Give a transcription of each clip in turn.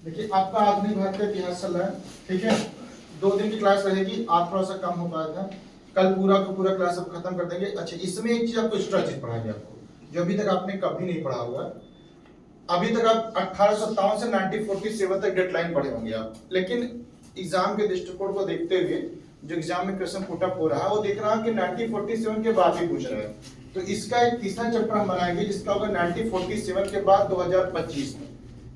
देखिए आपका आधुनिक भारत का इतिहास चल रहा है, ठीक है। 2 दिन की क्लास रहेगी, आज थोड़ा सा कम हो पाया था, कल पूरा का पूरा क्लास अब खत्म कर देंगे। अच्छा, इसमें एक चीज आपको एक्स्ट्रा चीज पढ़ाएंगे आपको, जो अभी तक आपने कभी नहीं पढ़ा होगा। अभी तक आप 1857 से 1947 तक डेडलाइन पढ़े होंगे आप, लेकिन एग्जाम के दृष्टिकोण को देखते हुए जो एग्जाम में क्वेश्चन पुट अप हो रहा है वो देख रहा है कि 1947 के बाद ही पूछ रहा है। तो इसका एक तीसरा चैप्टर हम बनाएंगे जिसका होगा 1947 के बाद 2025 में,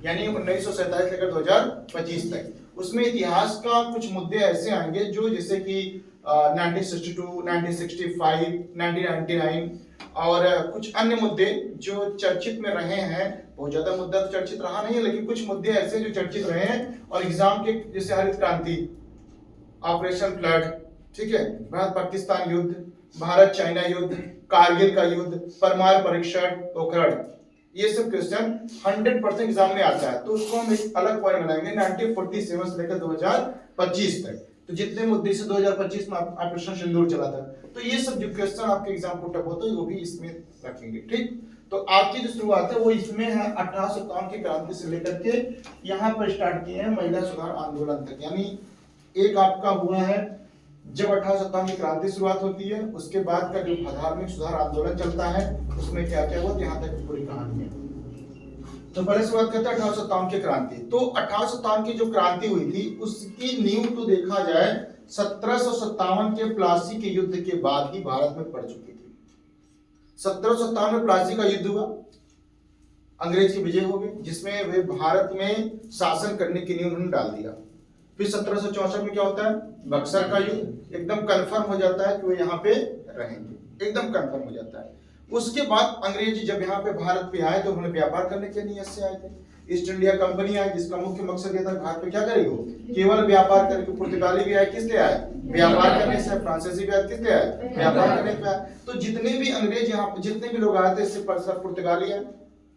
यानी 1947 लेकर 2025 तक। उसमें इतिहास का कुछ मुद्दे ऐसे आएंगे जो जैसे कि 1962, 1965, 1999 और कुछ अन्य मुद्दे जो चर्चित में रहे हैं। बहुत ज्यादा मुद्दा तो चर्चित रहा नहीं है, लेकिन कुछ मुद्दे ऐसे जो चर्चित रहे हैं और एग्जाम के, जैसे हरित क्रांति, ऑपरेशन फ्लड, ठीक है, भारत पाकिस्तान युद्ध, भारत चाइना युद्ध, कारगिल का युद्ध, परमाणु परीक्षण, पोखरण, ये सब क्वेश्चन 100% एग्जाम में आता है। तो उसको हम एक अलग पॉइंट बनाएंगे 1947 से लेकर 2025 तक। तो जितने मुद्दे से 2025 में ऑपरेशन सिंदूर चला था, तो ये सब जो क्वेश्चन आपके एग्जाम पुट अप होते हैं वो भी इसमें रखेंगे, ठीक। तो आपकी जो शुरुआत है वो इसमें है 1857 की क्रांति से लेकर के यहाँ पर स्टार्ट किए हैं महिला सुधार आंदोलन तक। यानी एक आपका हुआ है जब 1857 की क्रांति शुरुआत होती है, उसके बाद का जो धार्मिक सुधार आंदोलन चलता है उसमें क्या क्या हुआ, यहाँ तक पूरी कहानी है। तो पहले शुरुआत करते हैं 1857 की क्रांति। तो 1857 की जो क्रांति हुई थी उसकी नींव तो देखा जाए 1757 के प्लासी के युद्ध के बाद ही भारत में पड़ चुकी थी। 1757 में प्लासी का युद्ध हुआ, अंग्रेज की विजय हो गई, जिसमें वे भारत में शासन करने की नींव उन्होंने डाल दिया। फिर 1764 में क्या होता है, बक्सर का युद्ध, एकदम कंफर्म हो जाता है कि वो यहाँ पे रहेंगे, एकदम कंफर्म हो जाता है। उसके बाद अंग्रेज जब यहाँ पे भारत पे आए तो उन्होंने व्यापार करने के नियत से आए थे। ईस्ट इंडिया कंपनी आई जिसका मुख्य मकसद ये था भारत पे क्या करेगी, केवल व्यापार करेगी। पुर्तगाली भी आए, किस लिए आए, व्यापार करने से। फ्रांसीसी भी आए, किस लिए आए, व्यापार करने पे आए। तो जितने भी अंग्रेज यहाँ, जितने भी लोग आए थे, इससे पुर्तगाली आए,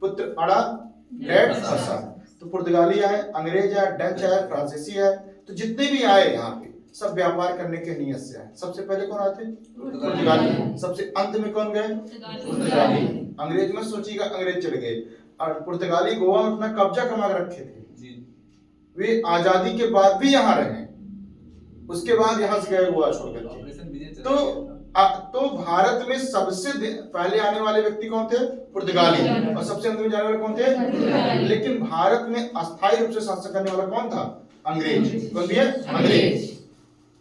पुत्र अड़ा डेड फसा, तो पुर्तगाली आए, अंग्रेज आए, डच आए, फ्रांसीसी आए। तो जितने भी आए यहाँ पे सब व्यापार करने के नियत से आए। सबसे पहले कौन आए थे, पुर्तगाली। सबसे अंत में कौन गए, पुर्तगाली। अंग्रेज में सोचिएगा, अंग्रेज चले गए और पुर्तगाली गोवा में अपना कब्जा कमा के रखे थे। वे आजादी के बाद भी यहाँ रहे, उसके बाद यहाँ से गए गोवा छोड़ करके। तो भारत में सबसे पहले आने वाले व्यक्ति कौन थे, पुर्तगाली, और सबसे अंत में जाने वाले कौन थे। लेकिन भारत में अस्थायी रूप से शासन करने वाला कौन था, अंग्रेज। कौन दिया, अंग्रेज।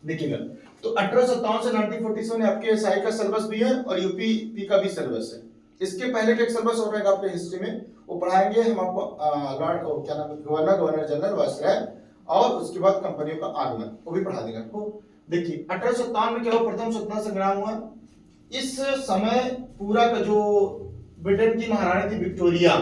देखिएगा, तो 1857 से 1947 आपके एसआई का सिलेबस भी है और यूपी का भी सिलेबस है। इसके पहले का एक सिलेबस हो रहेगा आपके हिस्ट्री में, वो पढ़ाएंगे हम आपको लॉर्ड क्या नाम है, गवर्नर जनरल वायसराय, और उसके बाद कंपनियों का आगमन, वो भी पढ़ा देगा आपको। देखिए 1857 में क्या हुआ, प्रथम स्वतंत्रता संग्राम हुआ। इस समय पूरा का जो ब्रिटेन की महारानी थी विक्टोरिया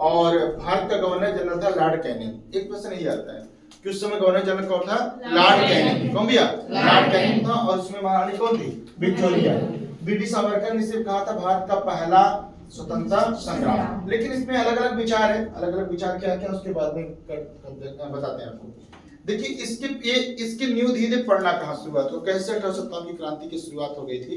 और भारत का गवर्नर जनरल था लॉर्ड कैनिंग। एक प्रश्न यही आता है कि उस समय गवर्नर जनरल कौन था, लॉर्ड कैनिंग। कौन भैया, लॉर्ड कैनिंग था, और उसमें महारानी कौन थी, विक्टोरिया। ब्रिटिश सावरकर ने सिर्फ कहा था भारत का पहला स्वतंत्रता संग्राम, लेकिन इसमें अलग अलग विचार है। अलग अलग विचार क्या क्या उसके बाद में बताते हैं आपको। देखिए इसकी न्यू धीरे पढ़ना कहां शुरुआत हो, कैसे 1857 की क्रांति की शुरुआत हो गई थी।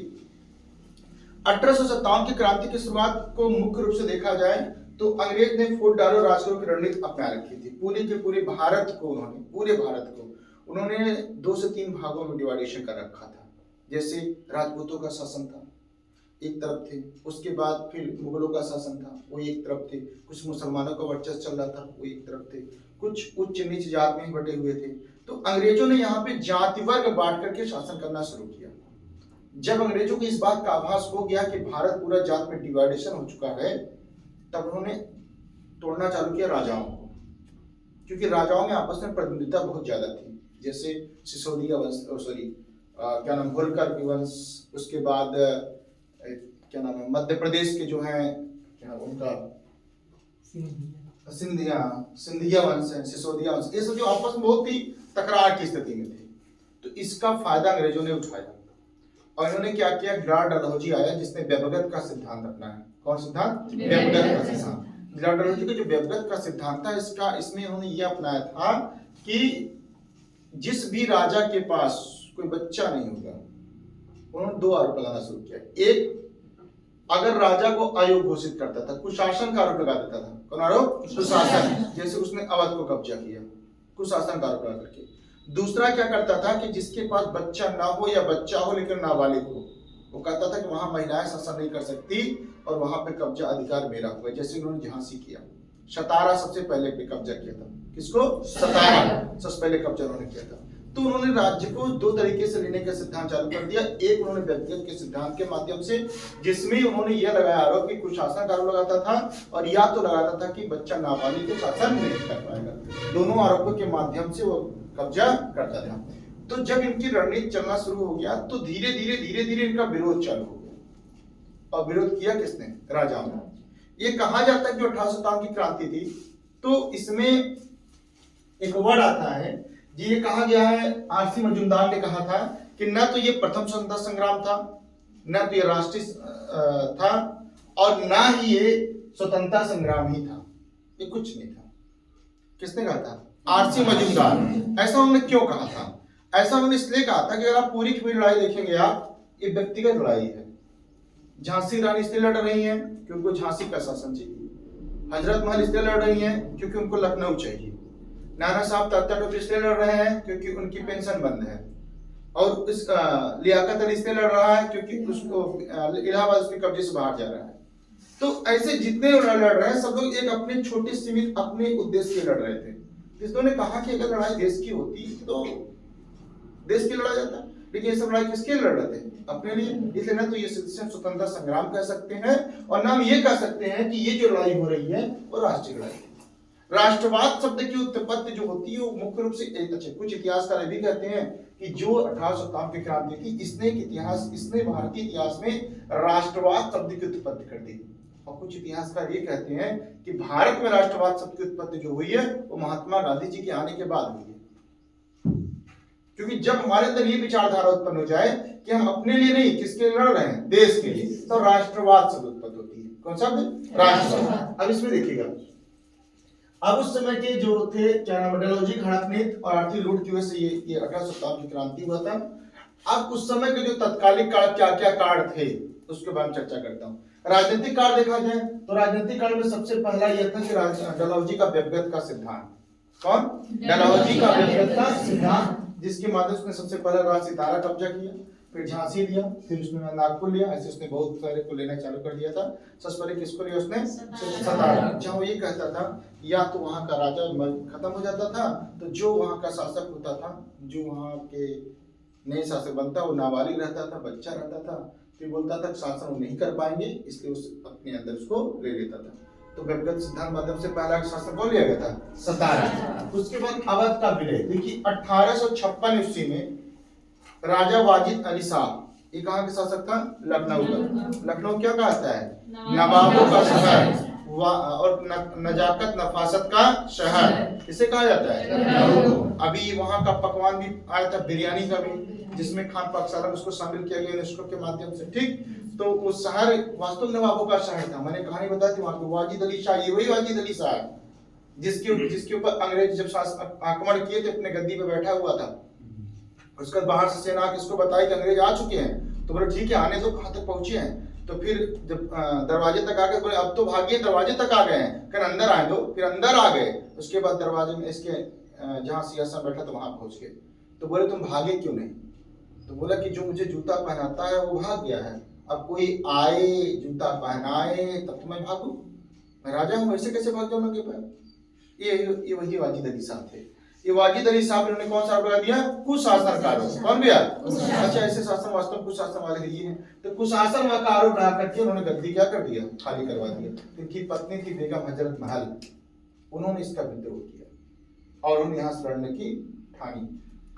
1857 की क्रांति की शुरुआत को मुख्य रूप से देखा जाए तो अंग्रेज ने फूट डालो राजगुरु की रणनीति अपना रखी थी। पूरे के पूरे भारत को उन्होंने 2 से 3 भागों में डिवाइडेशन कर रखा था। जैसे राजपूतों का शासन था, एक तरफ थे, उसके बाद फिर मुगलों का शासन था, वो एक तरफ थे, कुछ मुसलमानों का वर्चस्व चल रहा था, वो एक तरफ थे, कुछ उच्च नीच जात में ही बटे हुए थे। तो अंग्रेजों ने यहाँ पे जाति वर्ग बांट करके शासन करना शुरू किया। जब अंग्रेजों को इस बात का आभास हो गया कि भारत पूरा जात में डिवाइडेशन हो चुका है, तब उन्होंने तोड़ना चालू किया राजाओं को, क्योंकि राजाओं में आपस में प्रतिनिधिता बहुत ज्यादा थी। जैसे सिसोदिया वंश, क्या नाम, होलकर वंश, उसके बाद क्या नाम है, मध्य प्रदेश के जो है उनका सिंधिया वंश है, सिसोदिया वंश, ये सब जो आपस में बहुत ही तकरार की स्थिति में थे। तो इसका फायदा अंग्रेजों ने उठाया और इन्होंने क्या किया, लॉर्ड डलहौजी आया जिसने व्यवगत का सिद्धांत अपनाया। कौन सिद्धांत, व्यवगत का सिद्धांत। लॉर्ड डलहौजी का जो व्यवगत का सिद्धांत था, इसमें उन्होंने ये अपनाया था कि जिस भी राजा के पास कोई बच्चा नहीं होगा, उन्होंने 2 आरोप लगाना शुरू किया। एक, अगर राजा को अयोग्य घोषित करता था, कुशासन का आरोप लगा देता था, कौन आरोप? कुशासन, जैसे उसने अवध को कब्जा किया कुशासन का आरोप लगा करके। दूसरा क्या करता था कि जिसके पास बच्चा ना हो या बच्चा हो लेकिन नाबालिग हो, वो कहता था कि वहां महिलाएं शासन नहीं कर सकती और वहां पे कब्जा अधिकार मेरा हुआ, जैसे उन्होंने झांसी किया। सतारा सबसे पहले पे कब्जा किया था, किसको? सतारा सबसे पहले कब्जा उन्होंने किया था। तो उन्होंने राज्य को दो तरीके से लेने का सिद्धांत चालू कर दिया। एक उन्होंने व्यक्तिगत के सिद्धांत के माध्यम से, जिसमें उन्होंने यह लगाया आरोप कि कुशासन का आरोप लगाता था, और या तो लगाता था कि बच्चा नाबालिग को शासन नहीं कर पाएगा। दोनों आरोपों के माध्यम से वो कब्जा करता था। तो जब इनकी रणनीति चलना शुरू हो गया तो धीरे धीरे इनका विरोध चालू हो गया। और विरोध किया किसने? राजाओं ने। ये कहा जाता है कि 1857 की क्रांति थी, तो इसमें एक वर्ड आता है जी, ये कहा गया है, आरसी मजूमदार ने कहा था कि न तो ये प्रथम स्वतंत्रता संग्राम था, न तो ये राष्ट्रीय था, और न ही ये स्वतंत्रता संग्राम ही था, ये कुछ नहीं था। किसने कहा था? आरसी मजूमदार। ऐसा उन्होंने क्यों कहा था? ऐसा उन्होंने इसलिए कहा था कि अगर आप पूरी की पूरी लड़ाई देखेंगे आप, ये व्यक्तिगत लड़ाई है। झांसी रानी इसलिए लड़ रही हैं क्योंकि उनको झांसी का शासन चाहिए। हजरत महल इसलिए लड़ रही हैं क्योंकि उनको लखनऊ चाहिए। नाना साहब तात्या टोपी इसलिए लड़ रहे हैं क्योंकि उनकी पेंशन बंद है। और इस लियाकत अली इसलिए लड़ रहा है क्योंकि उसको इलाहाबाद उसके कब्जे से बाहर जा रहा है। तो ऐसे जितने लड़ रहे हैं सब लोग एक अपने छोटे सीमित अपने उद्देश्य के लड़ रहे थे। जिसने ने कहा कि अगर लड़ाई देश की होती तो देश की लड़ा जाता, लेकिन ये सब लड़ाई किसके लड़ रहे थे? अपने लिए। इसलिए ना तो ये स्वतंत्रता संग्राम कह सकते हैं, और ना हम ये कह सकते हैं कि ये जो लड़ाई हो रही है वो राष्ट्रीय लड़ाई है। राष्ट्रवाद शब्द की उत्पत्ति जो होती है वो मुख्य रूप से अच्छे कुछ इतिहासकार भी कहते हैं कि जो 1857 की क्रांति थी, इसने भारतीय इतिहास में राष्ट्रवाद शब्द की उत्पत्ति कर दी। और कुछ इतिहासकार ये कहते हैं कि भारत में राष्ट्रवाद शब्द की उत्पत्ति जो हुई है वो महात्मा गांधी जी के आने के बाद हुई है। क्योंकि जब हमारे अंदर ये विचारधारा उत्पन्न हो जाए कि हम अपने लिए नहीं, किसके लिए लड़ रहे हैं? देश के लिए, तो राष्ट्रवाद शब्द उत्पत्ति होती है। कौन सा? राष्ट्रवाद। अब इसमें देखिएगा, अब उस समय के जो थे क्या नाम, डलहौजी हड़पनीति और आर्थिक लूट की वजह से ये 1857 की क्रांति हुआ था। अब उस समय के जो तत्कालिक काल क्या क्या काल थे उसके बारे में चर्चा करता हूँ। राजनीतिक काल देखा जाए तो राजनीतिक काल में सबसे पहला यह था कि डलहौजी का व्यक्तिगत का सिद्धांत। कौन? डलहौजी का व्यक्तिगत का सिद्धांत, जिसके माध्यम से उसने सबसे पहले राज सितारा कब्जा किया, फिर झांसी लिया, फिर उसने नागपुर लिया। ऐसे उसने बहुत सारे को लेना चालू कर दिया था। सबसे पहले किसको लिया उसने? सतारा। जहाँ वो ये कहता था या तो वहां का राजा खत्म हो जाता था, तो जो वहां का शासक होता था, जो वहां के नए शासक बनता, वो नाबालिग रहता था, बच्चा रहता था। फिर बोलता था शासन वो नहीं कर पाएंगे, इसलिए उस अपने अंदर उसको ले लेता था। तो व्यक्तिगत सिद्धांत माध्यम से पहला शासन कौन लिया गया था? सतारा। उसके बाद अवध का विलय। देखिए 1856 ईस्वी में राजा वाजिद अली शाह, ये कहाँ के शासक था? लखनऊ का। लखनऊ क्या कहता है? नवाबों का शहर और नजाकत नफासत का शहर, इसे कहा जाता है। अभी वहां का पकवान भी आया था, बिरयानी का भी, जिसमें खान पाकशाला में उसको शामिल किया गया यूनेस्को के माध्यम से। ठीक, तो वो शहर वास्तव में नवाबों का शहर था। मैंने कहानी बताई थी वहां पे वाजिद अली शाह, ये वही वाजिद अली शाह जिसके ऊपर अंग्रेज जब आक्रमण किए थे अपने गद्दी पे बैठा हुआ था। उसके बाद बाहर से सेना किसको बताई कि अंग्रेज आ चुके हैं, तो बोले ठीक है आने दो, कहां तक पहुंचे हैं। तो फिर जब दरवाजे तक आ गए, बोले अब तो भागिए दरवाजे तक आ गए हैं, फिर अंदर आए दो, फिर अंदर आ गए। उसके बाद दरवाजे में इसके जहाँ सिंहासन बैठा तो वहां पहुंच गए। तो बोले तुम भागे क्यों नहीं? तो बोला कि जो मुझे जूता पहनाता है वो भाग गया है, अब कोई आए जूता पहनाए तब तो मैं भागू, मैं राजा हूँ, ऐसे कैसे भाग जाऊँ उनके पास? ये वही वाजिद अली साहब थे। ये वाजिद अली साहब ने कौन सा लगा दिया? कुशासन का आरोप। कौन दिया? अच्छा, ऐसे शासन वास्तव में कुशासन वाले ही हैं। तो कुशासन का आरोप लगा करके उन्होंने गद्दी क्या कर दिया? खाली करवा दिया। इनकी पत्नी थी बेगम हजरत महल, उन्होंने इसका विद्रोह किया और उन्होंने यहाँ से लड़ने की ठानी।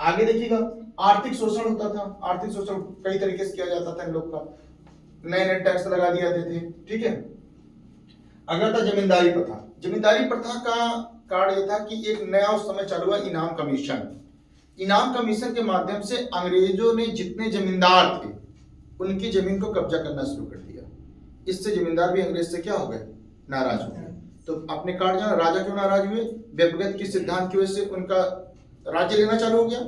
आगे देखिएगा, आर्थिक शोषण होता था। आर्थिक शोषण कई तरीके से किया जाता था इन लोग का, नए नए टैक्स लगा दिया जाते थे। ठीक है, अगला था जमींदारी प्रथा। जमींदारी प्रथा का कारण यह था कि एक नया उस समय चालू हुआ इनाम कमीशन। इनाम कमीशन के माध्यम से अंग्रेजों ने जितने जमींदार थे उनकी जमीन को कब्जा करना शुरू कर दिया। इससे जमींदार भी अंग्रेज से क्या हो गए? नाराज हो गए। तो अपने कारण जाना राजा क्यों नाराज हुए? व्यक्तिगत के सिद्धांत की वजह से उनका राज्य लेना चालू हो गया।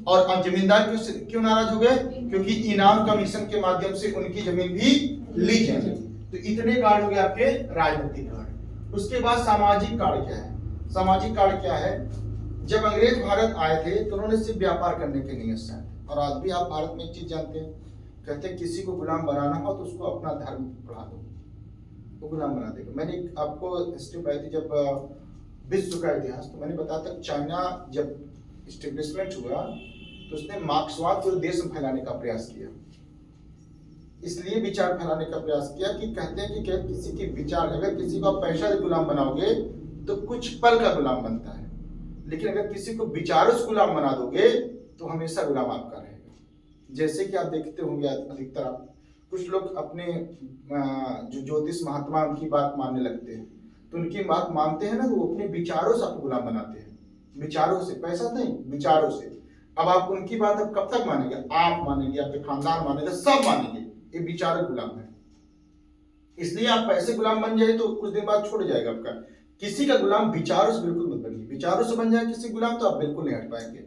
और जमींदार क्यों नाराज हो गए? क्योंकि इनाम कमीशन के माध्यम से उनकी जमीन भी ली जाएगी। तो इतने कारण हो गए आपके राजनीतिक कारण। उसके बाद सामाजिक कार्य क्या है? सामाजिक कार्य क्या है? जब अंग्रेज भारत आए थे तो उन्होंने सिर्फ व्यापार करने के लिए स्थान, और आज भी आप भारत में एक चीज जानते हैं, कहते हैं किसी को गुलाम बनाना हो तो उसको अपना धर्म पढ़ा दो, वो गुलाम बना देगा। मैंने आपको हिस्ट्री पढ़ाई थी जब विश्व का इतिहास, तो मैंने बताया था चाइना जब इस्टेब्लिशमेंट हुआ तो उसने मार्क्सवाद पूरे देश में फैलाने का प्रयास किया। इसलिए विचार फैलाने का प्रयास किया कि कहते हैं कि क्या किसी के विचार, अगर किसी को आप पैसा से गुलाम बनाओगे तो कुछ पल का गुलाम बनता है, लेकिन अगर किसी को विचारों से गुलाम बना दोगे तो हमेशा गुलाम आपका रहेगा। जैसे कि आप देखते होंगे अधिकतर आप कुछ लोग अपने जो ज्योतिष महात्मा उनकी बात मानने लगते हैं, तो उनकी बात मानते हैं ना, तो वो अपने विचारों से आपको गुलाम बनाते हैं, विचारों से, पैसा नहीं, विचारों से। अब आप उनकी बात अब कब तक मानेंगे? आप मानेंगे, आपके खानदान मानेंगे, सब मानेंगे, ये विचारक गुलाम है। इसलिए आप पैसे गुलाम बन जाए तो कुछ दिन बाद छोड़ जाएगा आपका। किसी का गुलाम विचारों से बिल्कुल मत बनिए, विचारों से बन जाए किसी गुलाम तो आप बिल्कुल नहीं हट पाएंगे।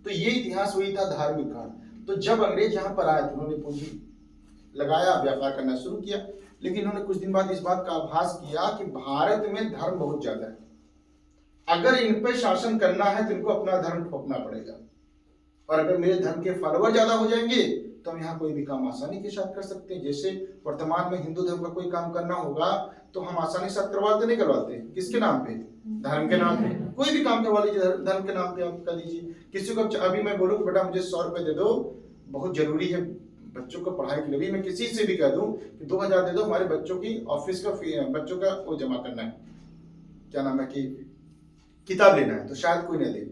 तो ये इतिहास वही था धार्मिक काल। तो जब अंग्रेज यहाँ पर आए तो उन्होंने पूंजी लगाया, व्यापार करना शुरू किया, लेकिन उन्होंने कुछ दिन बाद इस बात का आभास किया कि भारत में धर्म बहुत ज्यादा है, अगर इन पे शासन करना है तो इनको अपना धर्म थोपना पड़ेगा, और अगर मेरे धर्म के फॉलोअर ज्यादा हो जाएंगे तो हम यहाँ कोई भी काम आसानी के साथ कर सकते हैं। जैसे वर्तमान में हिंदू धर्म का कोई काम करना होगा तो हम आसानी से करवाते नहीं करवाते, किसके नाम पे? धर्म के नाम पे। कोई भी काम करवा लीजिए धर्म के नाम पे, आप कर दीजिए। किसी को अभी मैं बोलूँ बेटा मुझे 100 रुपए दे दो, बहुत जरूरी है बच्चों को पढ़ाई के लिए, भी मैं किसी से भी कह दूं कि 2000 दे दो, हमारे बच्चों की ऑफिस का बच्चों का वो जमा करना है, क्या नाम है कि किताब लेना है, तो शायद कोई ना दे।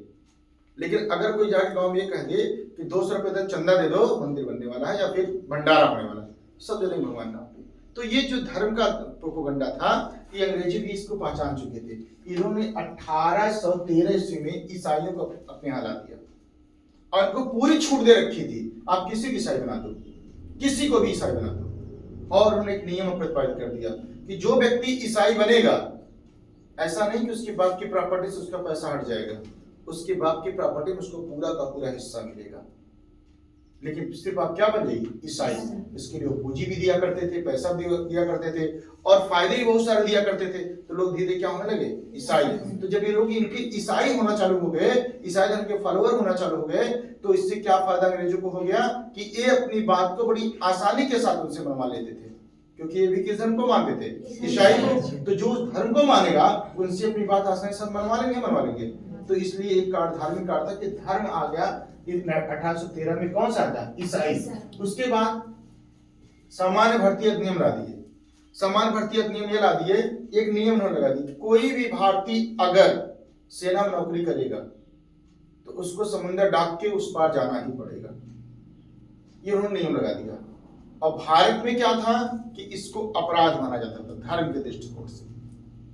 लेकिन अगर कोई जाके गांव में ये कह दे कि 200 रुपए तक चंदा दे दो, मंदिर बनने वाला है या फिर भंडारा होने वाला है, सब दे देंगे भगवान नाम पे। तो ये जो धर्म का प्रोपोगंडा था, ये अंग्रेजी भी इसको पहचान चुके थे। इन्होंने 1813 ईस्वी में ईसाइयों को अपने हाथ ला दिया और इनको पूरी छूट दे रखी थी, आप किसी भी ईसाई बना दो, किसी को भी ईसाई बना दो। और उन्होंने एक नियम प्रतिपादित कर दिया कि जो व्यक्ति ईसाई बनेगा, ऐसा नहीं कि उसके बाप की प्रॉपर्टी से उसका पैसा हट जाएगा, उसके बाप की प्रॉपर्टी में उसको पूरा का पूरा हिस्सा मिलेगा, लेकिन सिर्फ आप क्या बन जाएगी? ईसाई। इसके लिए वो पूंजी भी दिया करते थे, पैसा भी दिया करते थे, और फायदे भी बहुत सारे दिया करते थे। तो लोग धीरे क्या होने लगे? ईसाई। तो जब ये लोग इनके ईसाई होना चालू हो गए, ईसाई धर्म के फॉलोअर होना चालू हो गए, तो इससे क्या फायदा अंग्रेजों को हो गया कि ये अपनी बात को बड़ी आसानी के साथ उनसे मनवा लेते थे, क्योंकि ये भी किस धर्म को मानते थे? ईसाई को। तो जो उस धर्म को मानेगा उनसे अपनी बात आसानी से मनवा लेंगे। तो इसलिए एक धार्मिक कार्ड था कि धर्म आ गया 1813 में। कौन सा था? ईसाई। उसके बाद सामान्य भर्ती अधिनियम ला दिए। सामान्य भर्ती अधिनियम ये ला दिए, एक नियम उन्होंने लगा दिया, कोई भी भारतीय अगर सेना में नौकरी करेगा तो उसको समुद्र डाक के उस पार जाना ही पड़ेगा, ये उन्होंने नियम लगा दिया। और भारत में क्या था कि इसको अपराध माना जाता था धर्म के दृष्टिकोण से।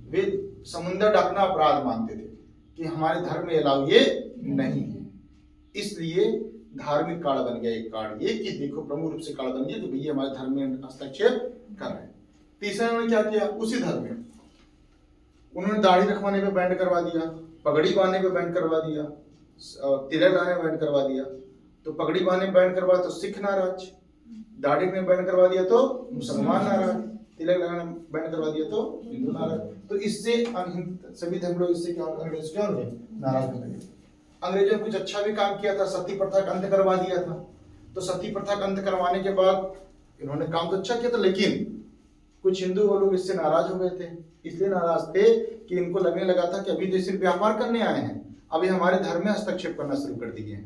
वे समुद्र डाकना अपराध मानते थे कि हमारे धर्म में अलाउ ये नहीं है। इसलिए धार्मिक कार्ड बन गया एक कार्ड, ये कि देखो प्रमुख रूप से कार्ड बन गया कि भैया हमारे धर्म में हस्तक्षेप कर रहे हैं। तीसरा उन्होंने क्या किया? उसी धर्म में उन्होंने दाढ़ी रखवाने पे बैन करवा दिया, पगड़ी बांधने पे बैन करवा दिया, तिलक लगाने पे बैन करवा दिया। तो पगड़ी बांधने पे बैन करवा तो सिख नाराज, दाढ़ी में बैन करवा दिया तो मुसलमान नाराज, तिलक लगाने में बैन करवा दिया तो हिंदू नाराज। तो इससे सभी धर्म लोग इससे क्या अंग्रेज क्या हो गए? नाराज हो गए। अंग्रेजों ने कुछ अच्छा भी काम किया था, सती प्रथा का अंत करवा दिया था। तो सती प्रथा का अंत करवाने के बाद इन्होंने काम तो अच्छा किया था, लेकिन कुछ हिंदू वो लोग इससे नाराज हो गए थे। इसलिए नाराज थे कि इनको लगने लगा था कि अभी तो सिर्फ व्यापार करने आए हैं, अभी हमारे धर्म में हस्तक्षेप करना शुरू कर दिए हैं,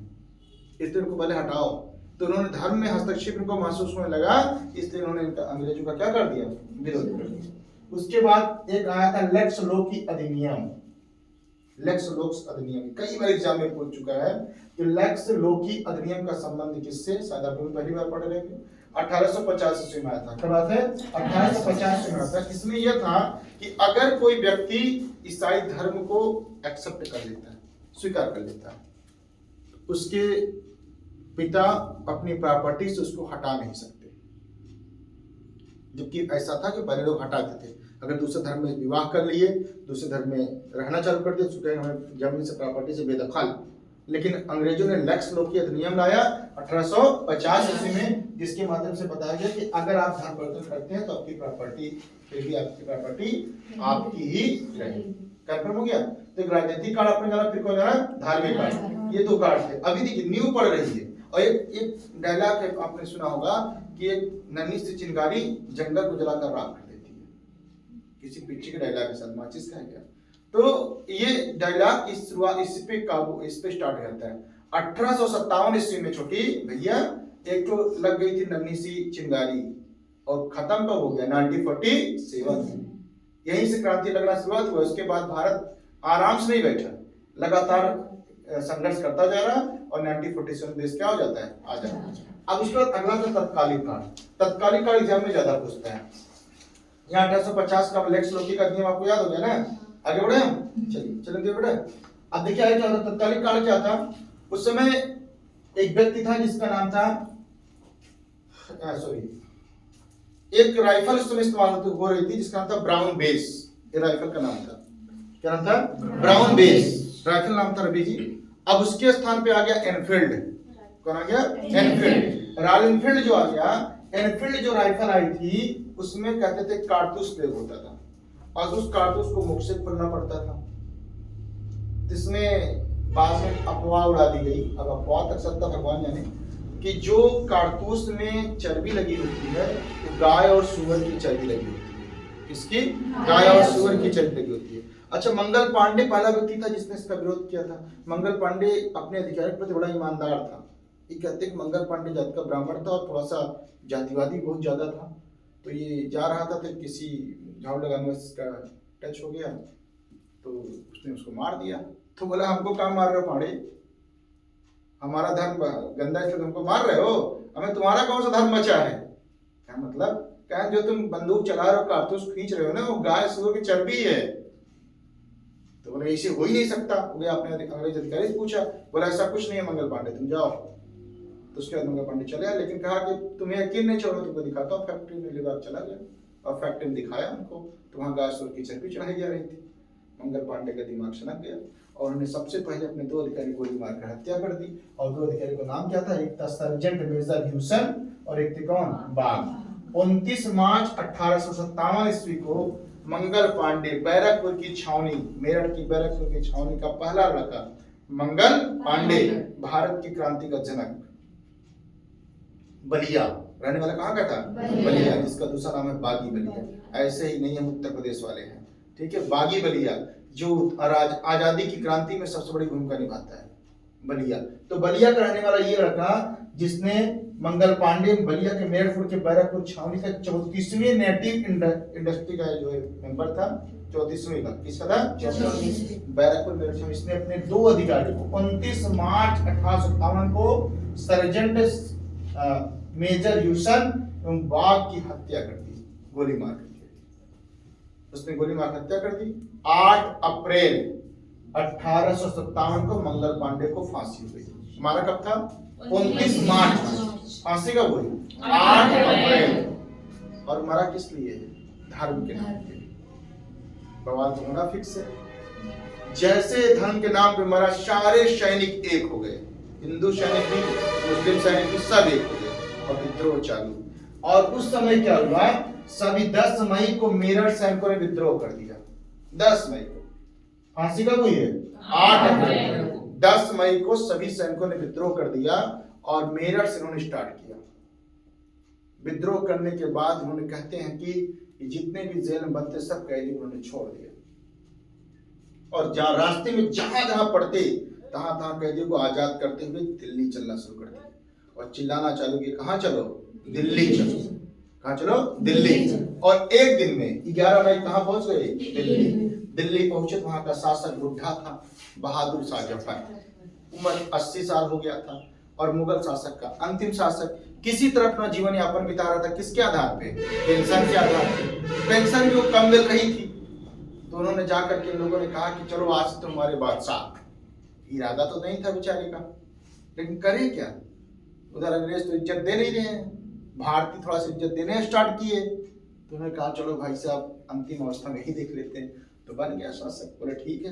इसलिए इनको पहले हटाओ। तो उन्होंने धर्म में हस्तक्षेप इनको महसूस होने लगा, इसलिए उन्होंने अंग्रेजों का क्या कर दिया? विरोध कर दिया। उसके बाद एक आया था लेक्स लोकी अधिनियम। लेक्स लोक्स अधिनियम कई बार एग्जाम में पूछ चुका है कि लेक्स लोकी अधिनियम का संबंध किससे? शायद आप पहली बार पढ़ रहे हैं। 1850 ईस्वी में आया था। क्या बात है? 1850 में आया था। इसमें यह था कि अगर कोई व्यक्ति ईसाई धर्म को एक्सेप्ट कर लेता है, स्वीकार कर लेता है, उसके पिता अपनी प्रॉपर्टी से उसको हटा नहीं सकते। जबकि ऐसा था कि पहले लोग हटाते थे, अगर दूसरे धर्म में विवाह कर लिए, दूसरे धर्म में रहना चालू कर दिया, तो हमें जमीन से प्रॉपर्टी से बेदखल। लेकिन अंग्रेजों ने लेक्स लोकी अधिनियम लाया 1850 ईस्वी में, जिसके माध्यम से बताया गया कि अगर आप धर्म परिवर्तन करते हैं तो आपकी प्रॉपर्टी फिर भी आपकी प्रॉपर्टी आपकी ही रहेगी। कंफर्म हो गया। तो एक राजनीतिक कार्ड आपने जाना, फिर कौन जाना, धार्मिक कार्ड। ये दो कार्ड थे। अभी देखिए न्यू पढ़ रही है। और एक डायलॉग आपने सुना होगा कि एक नन्ही सी चिंगारी जंगल को जलाकर राख कर देती है। किसी पिक्चर के डायलॉग के साथ माचिस का है क्या? तो ये डायलॉग इस शुरुआत इस पे स्टार्ट होता है 1857 ईस्वी में। छोटी भैया एक तो लग गई थी नन्ही सी चिंगारी और खत्म कब हो गया 1947। यहीं से क्रांति लगना शुरुआत हुआ। उसके बाद भारत आराम से नहीं बैठा, लगातार संघर्ष करता जा रहा और 1947 देश क्या हो जाता है, आ जाता है। अब उसके बाद अगला था तत्कालीन काल। तत्कालीन काल एग्जाम में ज्यादा पूछता है। यहाँ 1850 का लेक्स लोकी का नियम आपको याद हो गया ना। आगे बढ़े हम, चलिए चलिए बढ़े। अब देखिए आगे क्या था, तत्कालीन काल क्या था। उस समय एक व्यक्ति था जिसका नाम था एक राइफल उस समय इस्तेमाल हो रही थी जिसका नाम था ब्राउन बेस। ये राइफल का नाम था, क्या नाम था, ब्राउन बेस राइफल नाम था रवि जी। अब उसके स्थान पे आ गया एनफील्ड। कौन आ गया, एनफील्ड। रॉयल एनफील्ड जो आ गया, एनफील्ड जो राइफल आई थी उसमें कहते थे कारतूस प्रयोग होता था और उस कारतूस को मुख से खोलना पड़ता था। जिसमें बाद में अफवाह उड़ा दी गई, अब अफवाह तक सत्ता भगवान जाने, कि जो कारतूस में चर्बी लगी होती है तो गाय और सुअर की चर्बी लगी होती है। किसकी, गाय और सुअर की चर्बी लगी होती है। अच्छा, मंगल पांडे पहला व्यक्ति था जिसने इसका विरोध किया था। मंगल पांडे अपने अधिकारी के प्रति बड़ा ईमानदार था। ये कहते हैं कि मंगल पांडे जाति का ब्राह्मण था और थोड़ा सा जातिवादी बहुत ज्यादा था। तो ये जा रहा था तो किसी झाड़ू लगाने में इसका टच हो गया तो उसने उसको मार दिया। तो बोला हमको काम मार रहे हो पांडे, हमारा धर्म गंदा इसलिए तुमको मार रहे हो, हमें तुम्हारा कौन सा धर्म बचा है। क्या मतलब, क्या जो तुम बंदूक चला रहे हो कारतूस खींच रहे हो ना वो गाय सुअर की चर्बी है। तो बोले ऐसे हो ही नहीं सकता। बोले आपने अंग्रेज अधिकारी से पूछा, बोला ऐसा कुछ नहीं है मंगल पांडे, तुम जाओ। तो उसके बाद मंगल पांडे चले आए, लेकिन कहा कि तुम्हें यकीन नहीं, चलो तुमको दिखाता हूँ। फैक्ट्री में लेकर चला गया और फैक्ट्री में दिखाया उनको, तो वहाँ गाय सुअर की चर्बी चढ़ाई जा रही थी। मंगल पांडे का दिमाग सनक गया और उन्होंने सबसे पहले अपने दो अधिकारी गोली मारकर हत्या कर दी। और दो अधिकारी का नाम क्या था, एक था सर्जेंट मेजर ह्यूसन और एक थे कौन, बाग। 29 मार्च 1857 ईस्वी को मंगल पांडे बैरकपुर की छावनी, मेरठ की बैरकपुर की छावनी का पहला लड़का मंगल पांडे, भारत की क्रांति का जनक, बलिया रहने वाला कहाँ का था, बलिया, जिसका दूसरा नाम है बागी बलिया। ऐसे ही नहीं हम उत्तर प्रदेश वाले हैं, ठीक है। बागी बलिया जो आजादी की क्रांति में सबसे बड़ी भूमिका निभाता है, बलिया। तो बलिया का रहने वाला ये लड़का जिसने मंगल पांडे बलिया के मेरठपुर के बैरकपुर छावनी का 34वीं नेटिव इंडस्ट्री का जो मेंबर था, 34वीं का, किसका था, बैरकपुर मेरठ छावनी। इसने अपने दो अधिकारी को 29 मार्च 1857 को सर्जेंट मेजर ह्यूसन एवं बाग की हत्या कर दी, गोली मार करके। उसने गोली मार हत्या कर दी। 8 अप्रैल 1857 को मंगल पांडे को फांसी हुई। मारा कब था, 29 मार्च, फांसी का गोली 8 अप्रैल। और मरा किस लिए, धर्म के नाम पे। बवाल तो होना फिक्स है। जैसे धर्म के नाम पे मरा, सारे सैनिक एक हो गए, हिंदू सैनिक भी, मुस्लिम सैनिक भी, सब एक हो गए और विद्रोह चालू। और उस समय क्या हुआ, सभी 10 मई को मेरठ सैनिकों ने विद्रोह कर दिया। 10 मई को, फांसी कब हुई है, 8 अप्रैल। 10 मई को सभी सैनिकों ने विद्रोह कर दिया और मेरठ से उन्होंने स्टार्ट किया। विद्रोह करने के बाद उन्होंने, कहते हैं कि जितने भी जेल में बंद थे सब कैदी उन्होंने छोड़ दिया और जहां रास्ते में जहां जहां पड़ते तहां तहां कैदियों को आजाद करते हुए दिल्ली चलना शुरू कर दिया और चिल्लाना चालू किया, कहां चलो, दिल्ली चलो, कहां चलो, दिल्ली। और एक दिन में 11 मई कहां पहुंच गए, दिल्ली। दिल्ली पहुंचे तो वहां का शासक बुढ़ा था, बहादुर शाह जफर, उम्र 80 साल हो गया था और मुगल शासक का अंतिम शासक किसी तरह अपना जीवन यापन बिता रहा था। किसके आधार पे, पेंशन के आधार पे। पेंशन भी वो कम मिल रही थी तो उन्होंने जाकर के लोगों ने कहा कि चलो आज तो हमारे बादशाह। इरादा तो नहीं था बेचारे का, लेकिन करें क्या, उधर अंग्रेज तो इज्जत दे नहीं रहे हैं, भारतीय थोड़ा सा इज्जत देने स्टार्ट किए तो उन्होंने कहा चलो भाई साहब अंतिम अवस्था में ही देख लेते हैं। तो बन गया शासक। बोले ठीक है।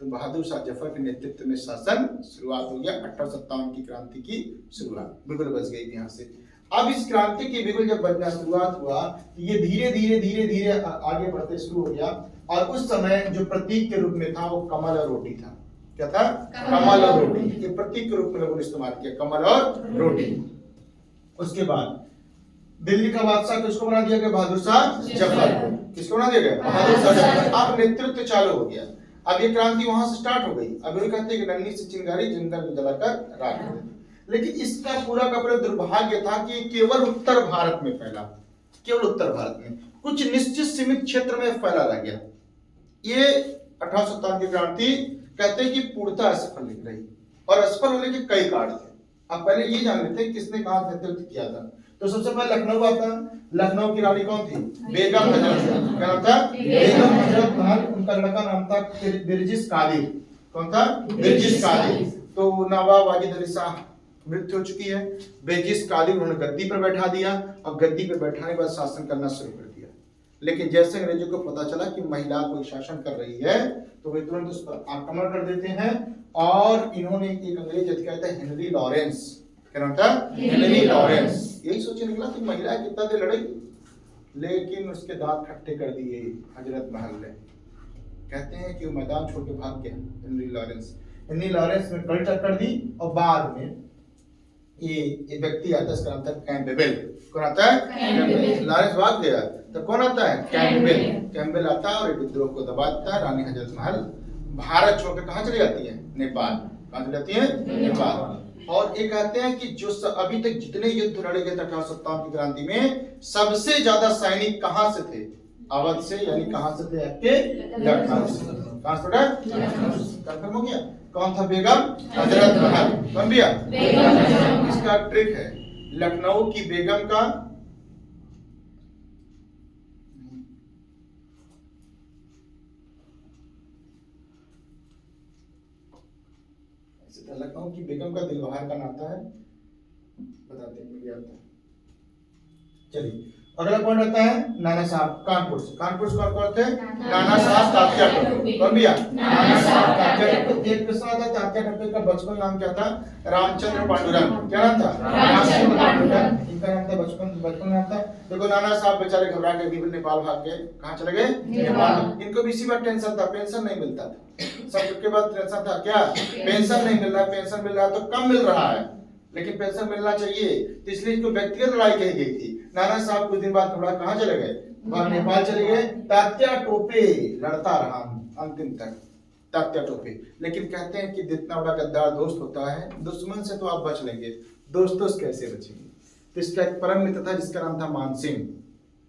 तो बहादुर शाह जफर के नेतृत्व में शासन शुरुआत हो गया। 1857 की क्रांति की शुरुआत बिल्कुल बच गई यहाँ से। अब इस क्रांति के बिगुल जब बजना शुरुआत हुआ, ये धीरे धीरे धीरे धीरे आगे बढ़ते शुरू हो गया। और उस समय जो प्रतीक के रूप में था वो कमल और रोटी था। क्या था? कमल और रोटी। ये प्रतीक के रूप में लोगों ने इस्तेमाल किया, कमल और रोटी। उसके बाद दिल्ली का बादशाह किसको बना दिया गया? बहादुर शाह जफर को। किसको बना दिया गया? बहादुर शाह जफर। अब नेतृत्व चालू हो गया। अब ये क्रांति वहां से स्टार्ट हो गई। अब ये कहते हैं कि नन्ही सी चिंगारी जंगल में जलाकर राख दे। लेकिन इसका पूरा का पूरा दुर्भाग्य था कि केवल उत्तर भारत में फैला, केवल उत्तर भारत में कुछ निश्चित सीमित क्षेत्र में फैला रह गया। ये 1857 की क्रांति कहते हैं कि पूर्णतः असफल निकल रही, और असफल होने के कई कारण थे। अब पहले ये जान लेते हैं किसने कहां नेतृत्व किया था। तो सबसे पहले लखनऊ आता। लखनऊ की रानी कौन थी? बेगम हजरत महल। क्या नाम था? बेगम हजरत महल। उनका लड़का नाम था बिरजिस कादिर। कौन था? बिरजिस कादिर। तो नवाब वाजिद अली शाह मृत्यु हो चुकी है। बिरजिस कादिर उन्होंने गद्दी पर बैठा दिया, और गद्दी पर बैठाने के बाद शासन करना शुरू कर दिया। लेकिन जैसे अंग्रेजों को पता चला कि महिला कोई शासन कर रही है, तो वे तुरंत उस पर आक्रमण कर देते हैं। और इन्होंने एक अंग्रेज अधिकारी था हेनरी लॉरेंस। क्या नाम था? Henry Lawrence. यही सोचे निकला कि महिला कितना देर लड़ेगी, लेकिन उसके दांत खट्टे कर दिए हजरत महल ने। कहते हैं कि वो मैदान छोड़ के भाग गया हेनरी लॉरेंस। हेनरी लॉरेंस ने कड़ी टक्कर दी, और बाद में ये व्यक्ति आता है, इसका नाम था कैम्पबेल। कौन आता है? कैम्पबेल। लॉरेंस भाग गया तो कौन आता है? कैम्पबेल। कैम्पबेल आता है और विद्रोह को दबाता है। रानी हजरत महल भारत छोड़कर कहाँ चली जाती है? नेपाल। कहाँ चली जाती है? नेपाल। और ये कहते हैं कि जो अभी तक जितने युद्ध लड़े गए थे 1857 की क्रांति में, सबसे ज्यादा सैनिक कहां से थे? अवध से, यानी कहां से थे? आपके लखनऊ से। कहां से था? कंफर्म हो गया। कौन था? बेगम हजरत महल। कौन भैया? इसका ट्रिक है, लखनऊ की बेगम का लखनऊ की बेगम का दिलबहार का नाता है, बताते हैं। चलिए अगला पॉइंट आता है नाना साहब कानपुर से। कानपुर से कौन कौन थे? नाना साहब तात्या टोपे। कौन भैया? नाना साहब तात्या टोपे। एक किस्सा था तात्या टोपे का बचपन नाम क्या था? रामचंद्र पांडुरंग। क्या नाम था? रामचंद्र पांडुरंग। इनका नाम था बचपन नाम था। देखो नाना साहब बेचारे घबरा के नेपाल भाग गए। कहाँ चले गए? नेपाल। इनको भी इसी बात टेंशन था, पेंशन नहीं मिलता था। सबके बाद टेंशन था क्या? पेंशन नहीं मिल रहा। पेंशन मिल रहा तो कम मिल रहा है, लेकिन पेंशन मिलना चाहिए, तो इसलिए इसको व्यक्तिगत लड़ाई कही गई थी। नाना साहब कुछ दिन बाद थोड़ा कहाँ चले गए? नेपाल चले गए। तात्या टोपे लड़ता रहा अंतिम तक, तात्या टोपे। लेकिन कहते हैं कि जितना बड़ा गद्दार दोस्त होता है, दुश्मन से तो आप बच लेंगे, दोस्तों से कैसे बचेंगे? तो इसका एक परम मित्र था जिसका नाम था मानसिंह।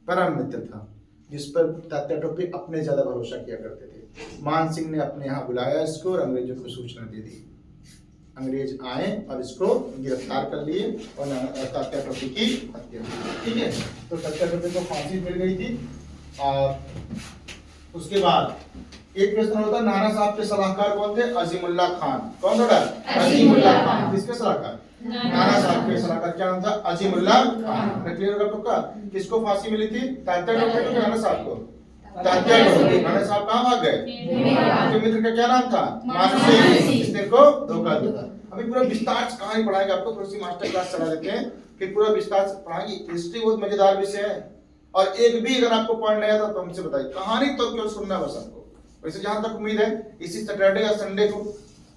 परम मित्र था जिस पर तात्या टोपे अपने ज्यादा भरोसा किया करते थे। मानसिंह ने अपने यहाँ बुलाया इसको और अंग्रेजों को सूचना दे दी। अंग्रेज आए और इसको गिरफ्तार कर लिए और तात्या टोपे की हत्या की। ठीक है, तो तात्या टोपे को फांसी मिल गई थी। और उसके बाद एक प्रश्न होता है, नाना साहब के सलाहकार कौन थे? अजीमुल्लाह खान। कौन था? अजीमुल्लाह खान। किसके सलाहकार? नाना साहब के सलाहकार। क्या नाम था? अजीमुल्लाह खान। क्लियर होगा पक्का? किसको फांसी मिली थी? तात्या टोपे को, नाना साहब को? तात्या टोपे। नाना साहब कहाँ भाग गए? उनके मित्र का क्या नाम था? मानसिंह। इसने को धोखा दिया। अभी पूरा विस्तार से कहानी पढ़ाएंगे आपको, थोड़ी सी मास्टर क्लास चला देते हैं, फिर पूरा विस्तार से पढ़ाएंगे। हिस्ट्री बहुत मजेदार विषय है, और एक भी अगर आपको पॉइंट नहीं आता तो हमसे बताइए। कहानी तो केवल सुनना बस आपको। वैसे जहां तक उम्मीद है इसी सैटरडे या संडे को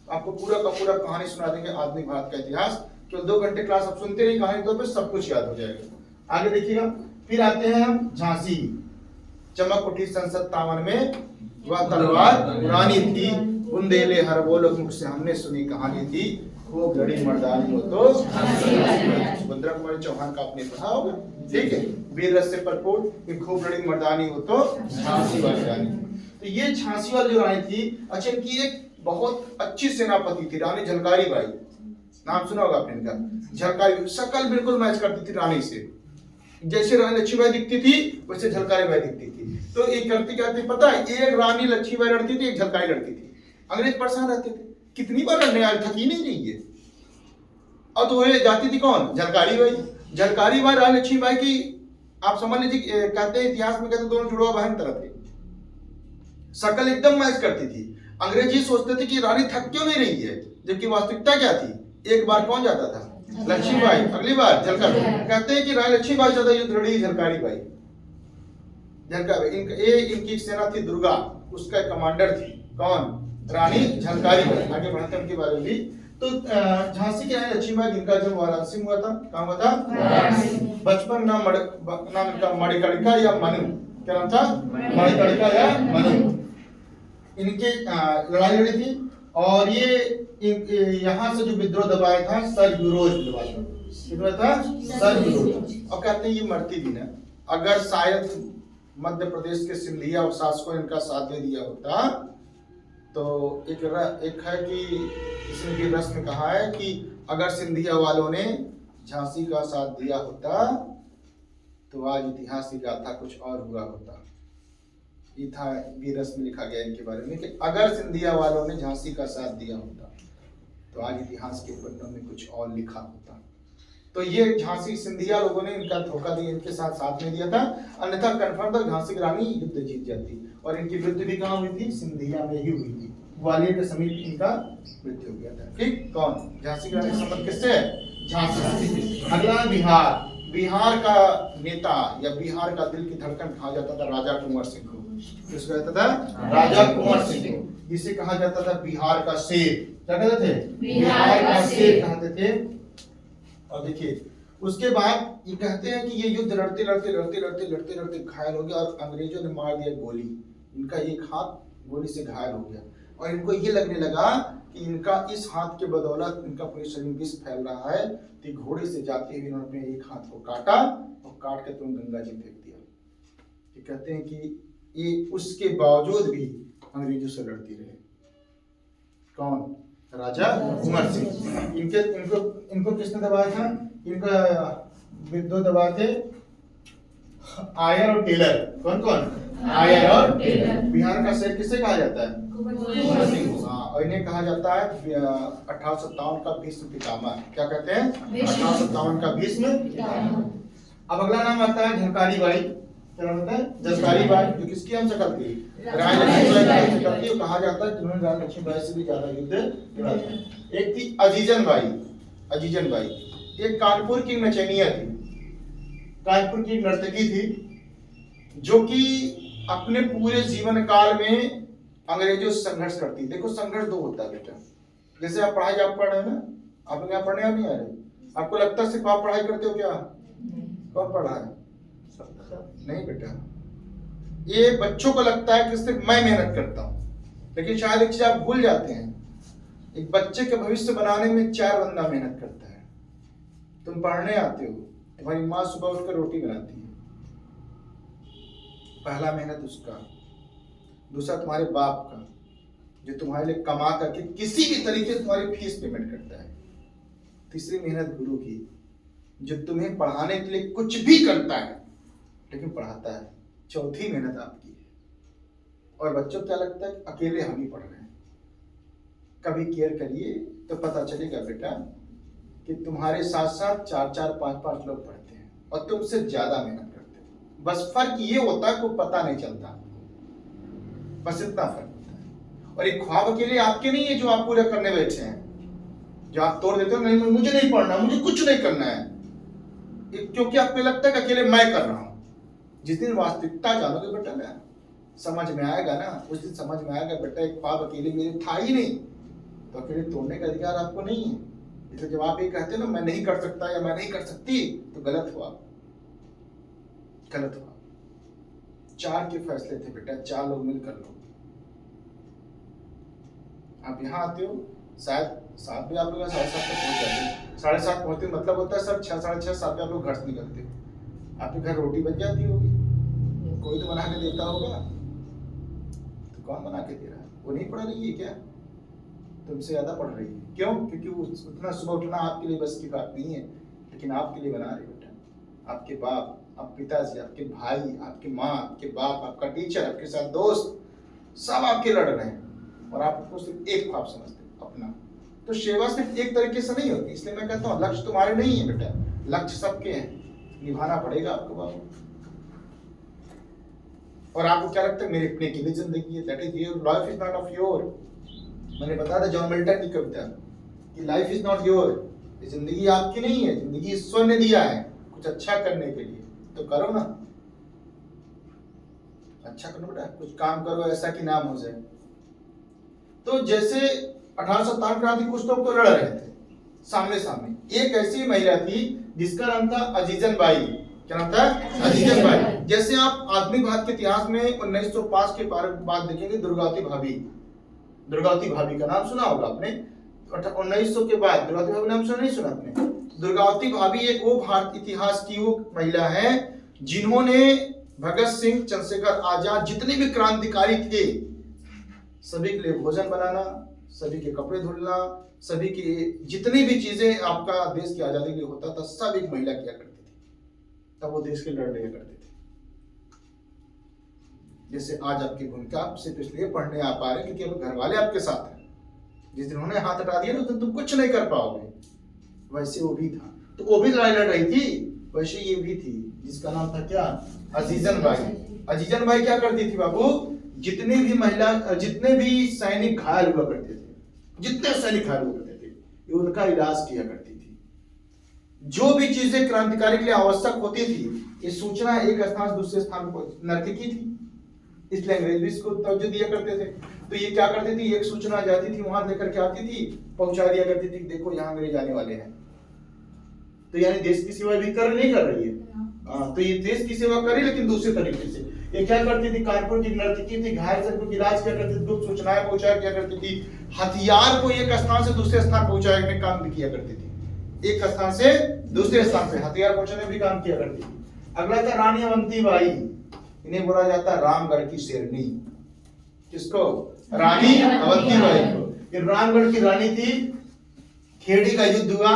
आपको पूरा का पूरा कहानी सुना देंगे, आधुनिक भारत का इतिहास। तो 2 घंटे क्लास आप सुनते रहिए, कहानी तो पे सब कुछ याद हो जाएगा। आगे देखिएगा। फिर आते हैं हम झांसी। चमक उठी संसद तावन में, वह तलवार पुरानी थी, बुंदेले हर बोलो मुख से हमने सुनी कहानी थी, खूब लड़ी मर्दानी हो तो सुभद्रा कुमारी चौहान का आपने पढ़ा होगा। ठीक है, वीर रस से भरपूर कि खूब लड़ी मर्दानी हो तो झांसी वाली रानी। तो ये झांसी वाली जो रानी थी, अच्छा इनकी एक बहुत अच्छी सेनापति थी, रानी झलकारी बाई। नाम सुना होगा आपने इनका, झलकारी। शकल बिल्कुल मैच करती थी रानी से, जैसे रानी लक्ष्मीबाई दिखती थी वैसे झलकारी बाई दिखती थी। तो एक करती क्या थी पता है? एक रानी लक्ष्मीबाई लड़ती थी, एक झलकारी लड़ती थी। अंग्रेज परेशान रहते थे, कितनी बार लड़ने आए, थकी नहीं रही है। और तो ये जाती थी कौन? झलकारी बाई। झलकारी बाई रानी लक्ष्मीबाई की आप समझ लीजिए, कहते हैं इतिहास में कहते दोनों जुड़वा बहन तरह थे, शकल एकदम मैच करती थी। अंग्रेज ये सोचते थे कि रानी थक क्यों नहीं रही है, जबकि वास्तविकता क्या थी? एक बार कौन जाता था? लक्ष्मीबाई। अगली बार झलकारी। कहते हैं कि रानी लक्ष्मीबाई ज्यादा युद्ध लड़ी, झलकारी बाई। झलकारी इनकी एक सेना थी दुर्गा, उसका कमांडर थी कौन? रानी झलकारी बाई। आगे बढ़ते हैं उनके बारे में भी। तो झांसी की रानी लक्ष्मीबाई जिनका जन्म वाराणसी में हुआ था। कहाँ हुआ था? बचपन नाम इनका मणिकर्णिका या मनु। क्या नाम था? मणिकर्णिका या मनु। इनके लड़ाई लड़ी थी और ये यहाँ से जो विद्रोह दबाया था सरयुरोज दबाया था, सरयुरोज। और कहते हैं ये मरती भी ना, अगर शायद मध्य प्रदेश के सिंधिया और शासकों ने इनका साथ दे दिया होता तो एक है कि किसी ने भी रस में कहा है कि अगर सिंधिया वालों ने झांसी का साथ दिया होता तो आज इतिहास की गाथा कुछ और हुआ होता। ये था वीरस में लिखा गया इनके बारे में कि अगर सिंधिया वालों ने झांसी का साथ दिया होता तो आज इतिहास के पन्नों में कुछ और लिखा होता। तो ये झांसी सिंधिया लोगों ने इनका धोखा दिया, इनके साथ नहीं दिया था, अन्यथा कन्फर्म था झांसी की रानी युद्ध जीत जाती। और इनकी मृत्यु भी कहाँ हुई थी? सिंधिया में ही हुई थी। ग्वालियर के समीप इनका मृत्यु हो गया था। ठीक, कौन? झांसी की रानी का संबंध किससे है? झांसी से। अगला बिहार। बिहार का नेता या बिहार का दिल की धड़कन कहा जाता था राजा कुंवर सिंह को। किसको कहता था? राजा कुंवर सिंह को। जिसे कहा जाता था बिहार का शेर। क्या कहते थे? बिहार का शेर कहते थे। और देखिए उसके बाद ये कहते हैं कि ये युद्ध लड़ते लड़ते घायल हो गया और अंग्रेजों ने मार दिया गोली। इनका एक हाथ गोली से घायल हो गया और इनको ये लगने लगा कि इनका इस हाथ के बदौलत इनका पूरे शरीर में विष फैल रहा है। तो घोड़े से जाते हुए इन्होंने अपने एक हाथ को काटा और काट के तुरंत गंगा जी फेंक दिया। ये कहते हैं कि ये उसके बावजूद भी अंग्रेजों से लड़ती रहे। कौन? राजा कुंवर सिंह। इनको किसने दबाया था? इनका विद्रोह दबाए थे आयर और टेलर। कौन कौन? आयर और टेलर। बिहार का शेर किसे कहा जाता है? कुंवर सिंह। हाँ, और इन्हें कहा जाता है 1857 का भीष्म पितामह। क्या कहते हैं? 1857 का भीष्म पितामह। अब अगला नाम आता है झलकारी बाई। क्या नाम है? झलकारी बाई, जो किसकी हम शक्ल थी? रानी लक्ष्मीबाई की शक्ल थी। कहा जाता है कि उन्होंने रानी लक्ष्मीबाई से भी ज्यादा युद्ध लड़ा था। एक थी अजीजन बाई। अजीजन बाई एक कानपुर की नचनिया थी, कानपुर की नर्तकी थी, जो कि अपने पूरे जीवन काल में अंग्रेजों से संघर्ष करती। देखो संघर्ष दो होता है बेटा। जैसे आप पढ़ाई आप पढ़ रहे हैं ना, आप यहाँ पढ़ने नहीं आ रहे, आपको लगता है सिर्फ आप पढ़ाई करते हो क्या? कौन पढ़ा है? नहीं बेटा, ये बच्चों को लगता है कि सिर्फ मैं मेहनत करता हूँ, लेकिन शायद एक चीज आप भूल जाते हैं, एक बच्चे के भविष्य बनाने में 4 बंदा मेहनत करता है। तुम पढ़ने आते हो, तुम्हारी माँ सुबह उठकर रोटी बनाती है, पहला मेहनत उसका। दूसरा तुम्हारे बाप का, जो तुम्हारे लिए कमा करके किसी भी तरीके तुम्हारी फीस पेमेंट करता है। तीसरी मेहनत गुरु की, जो तुम्हें पढ़ाने के लिए कुछ भी करता है लेकिन पढ़ाता है। चौथी मेहनत आपकी है। और बच्चों को क्या लगता है अकेले हम ही पढ़ रहे हैं। कभी केयर करिए तो पता चलेगा बेटा कि तुम्हारे साथ साथ 4-4, 5-5 लोग पढ़ते हैं और तुमसे ज्यादा मेहनत करते हो। बस फर्क ये होता है को पता नहीं चलता, बस इतना फर्क होता है। और एक ख्वाब अकेले आपके नहीं है जो आप पूरा करने बैठे हैं, जो आप तोड़ देते हो, नहीं मुझे नहीं पढ़ना, मुझे कुछ नहीं करना है, क्योंकि आपको लगता है कि अकेले मैं कर रहा हूं। जिस दिन वास्तविकता जानोगे बेटा ना, समझ में आएगा ना, उस दिन समझ में आएगा बेटा एक ख्वाब अकेले मेरे था ही नहीं, तो अकेले तोड़ने का अधिकार आपको नहीं है। इसलिए जब आप ये कहते हो ना मैं नहीं कर सकता या मैं नहीं कर सकती, तो गलत हुआ, गलत हुआ। 4 के फैसले थे बेटा, 4 लोग मिलकर लो। आप यहाँ आते हो शायद 7 भी आप लोग 7:30 तक पहुंच जाते हो। 7:30 पहुंचते मतलब होता है सब 6, 6:30, 7 आप लोग घर से निकलते हो। आपके घर रोटी बन जाती होगी, कोई तो बना के देता होगा, तो कौन बना के दे रहा है? वो नहीं पढ़ रही है क्या? तुमसे ज्यादा पढ़ रही है। क्यों? क्योंकि वो उतना सुबह उठना आपके लिए बस की बात नहीं है, लेकिन आपके लिए बना रही बेटा। आपके बाप, आप पिताजी, आपके भाई, आपकी माँ, आपके बाप, आपका टीचर, आपके साथ दोस्त, सब आपके लड़ रहे हैं और आप उसको सिर्फ एक ख्वाब समझते हैं अपना। तो सेवा सिर्फ एक तरीके से नहीं होती। इसलिए मैं कहता हूँ लक्ष्य तुम्हारे नहीं है बेटा, लक्ष्य सबके हैं, निभाना पड़ेगा आपको बाबू। और आपको क्या लगता है मेरे अपने की जिंदगी है, that is your life is not of your. मैंने बताया था जॉन मिल्टन की कविता कि लाइफ इज नॉट योर, ये जिंदगी आपकी नहीं है, जिंदगी ईश्वर ने दिया है कुछ अच्छा करने के लिए, तो करो ना, अच्छा करो बेटा, कुछ काम करो ऐसा कि नाम हो जाए। तो जैसे 1857 क्रांति कुछ लोग तो लड़ रहे थे सामने सामने। एक ऐसी महिला थी जिसका नाम था अजीजन बाई। क्या नाम था? अजीजन बाई। जैसे आप आधुनिक भारत के इतिहास में 1905 के बाद देखेंगे दुर्गावती भाभी। दुर्गावती भाभी का नाम सुना होगा आपने। 1900 के बाद दुर्गावती भाभी नाम सुना नहीं सुना आपने? दुर्गावती भाभी एक वो भारत इतिहास की वो महिला है जिन्होंने भगत सिंह, चंद्रशेखर आजाद, जितने भी क्रांतिकारी थे सभी के लिए भोजन बनाना, सभी के कपड़े धुलना, सभी की जितनी भी चीजें आपका देश की आजादी के लिए होता था सब एक महिला किया करती थी। तब वो देश के लड़ लिया करते थे। जैसे आज आपकी भूमिका आप सिर्फ इसलिए पढ़ने आ पा रहे क्योंकि अब घर वाले आपके साथ हैं। जिस दिन उन्होंने हाथ हटा दिया ना तो तुम कुछ नहीं कर पाओगे। वैसे वो भी था, तो वो भी लड़ाई लड़ रही थी, वैसे ये भी थी जिसका नाम था क्या? अजीजन बाई। अजीजन बाई क्या करती थी बाबू? जितने भी सैनिक घायल हुआ करते थे, जितने सैनिक घायल हुआ करते थे, ये उनका इलाज किया करती थी। जो भी चीजें क्रांतिकारी के लिए आवश्यक होती थी, ये सूचना एक स्थान से दूसरे स्थान पर नर्तकी थी, इसलिए अंग्रेज भी इसको तवज्जो दिया करते थे। तो ये क्या करती थी, एक सूचना जाती थी वहां लेकर के आती थी, पहुंचा दिया करती थी, देखो यहाँ अंग्रेज आने वाले हैं। तो यानी देश की सेवा भी नहीं कर रही है। तो ये देश की सेवा करे लेकिन दूसरे तरीके से। ये क्या करती थी, कानपुर की नर्तकी थी, घायल सैनिकों का इलाज क्या करती थी, गुप्त सूचनाएं पहुंचाया क्या करती थी, हथियार को एक स्थान से दूसरे स्थान पहुंचाने में काम भी किया करती थी। एक स्थान से दूसरे स्थान पे हथियार पहुंचाने में भी काम किया करती थी। अगला था रानी अवंती बाई। इन्हें बोला जाता है रामगढ़ की शेरनी। किसको? रानी अवंती बाई को। ये रामगढ़ की रानी थी। खेड़ी का युद्ध हुआ,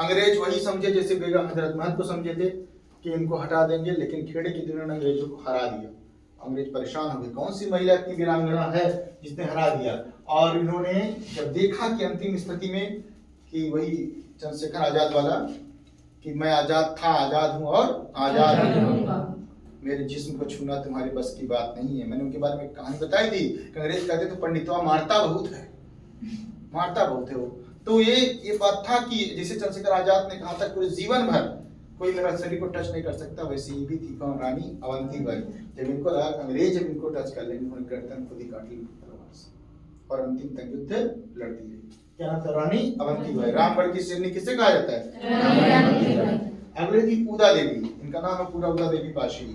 अंग्रेज वही समझे जैसे बेगम हजरत महल को समझे थे कि इनको हटा देंगे, लेकिन खेड़े के दिनों ने अंग्रेजों को हरा दिया। अंग्रेज परेशान हो गए, कौन सी महिला इतनी वीरांगना है जिसने हरा दिया। और इन्होंने जब देखा कि अंतिम स्थिति में कि वही चंद्रशेखर आजाद वाला कि मैं आजाद था, आजाद हूं और आजाद हूं, मेरे जिस्म को छूना तुम्हारे बस की बात नहीं है। मैंने उनके बारे में कहानी बताई थी। अंग्रेज कहते थे पंडितवा मारता बहुत है, मारता बहुत है वो। तो ये बात था कि जैसे चंद्रशेखर आजाद ने कहा था पूरे जीवन भर कोई मेरा शरीर को टच नहीं कर सकता, वैसे ये भी थी कौन? रानी अवंती बाई। जब इनको लगा अंग्रेज जब इनको टच कर लेंगे उन्होंने गर्दन खुद ही काट ली तलवार से और अंतिम तक युद्ध लड़ती रही। क्या नाम था? रानी अवंती बाई। रामगढ़ की शेरनी किसे कहा जाता है? अगले थी उदा देवी। इनका नाम है पूरा उदा देवी पाशी,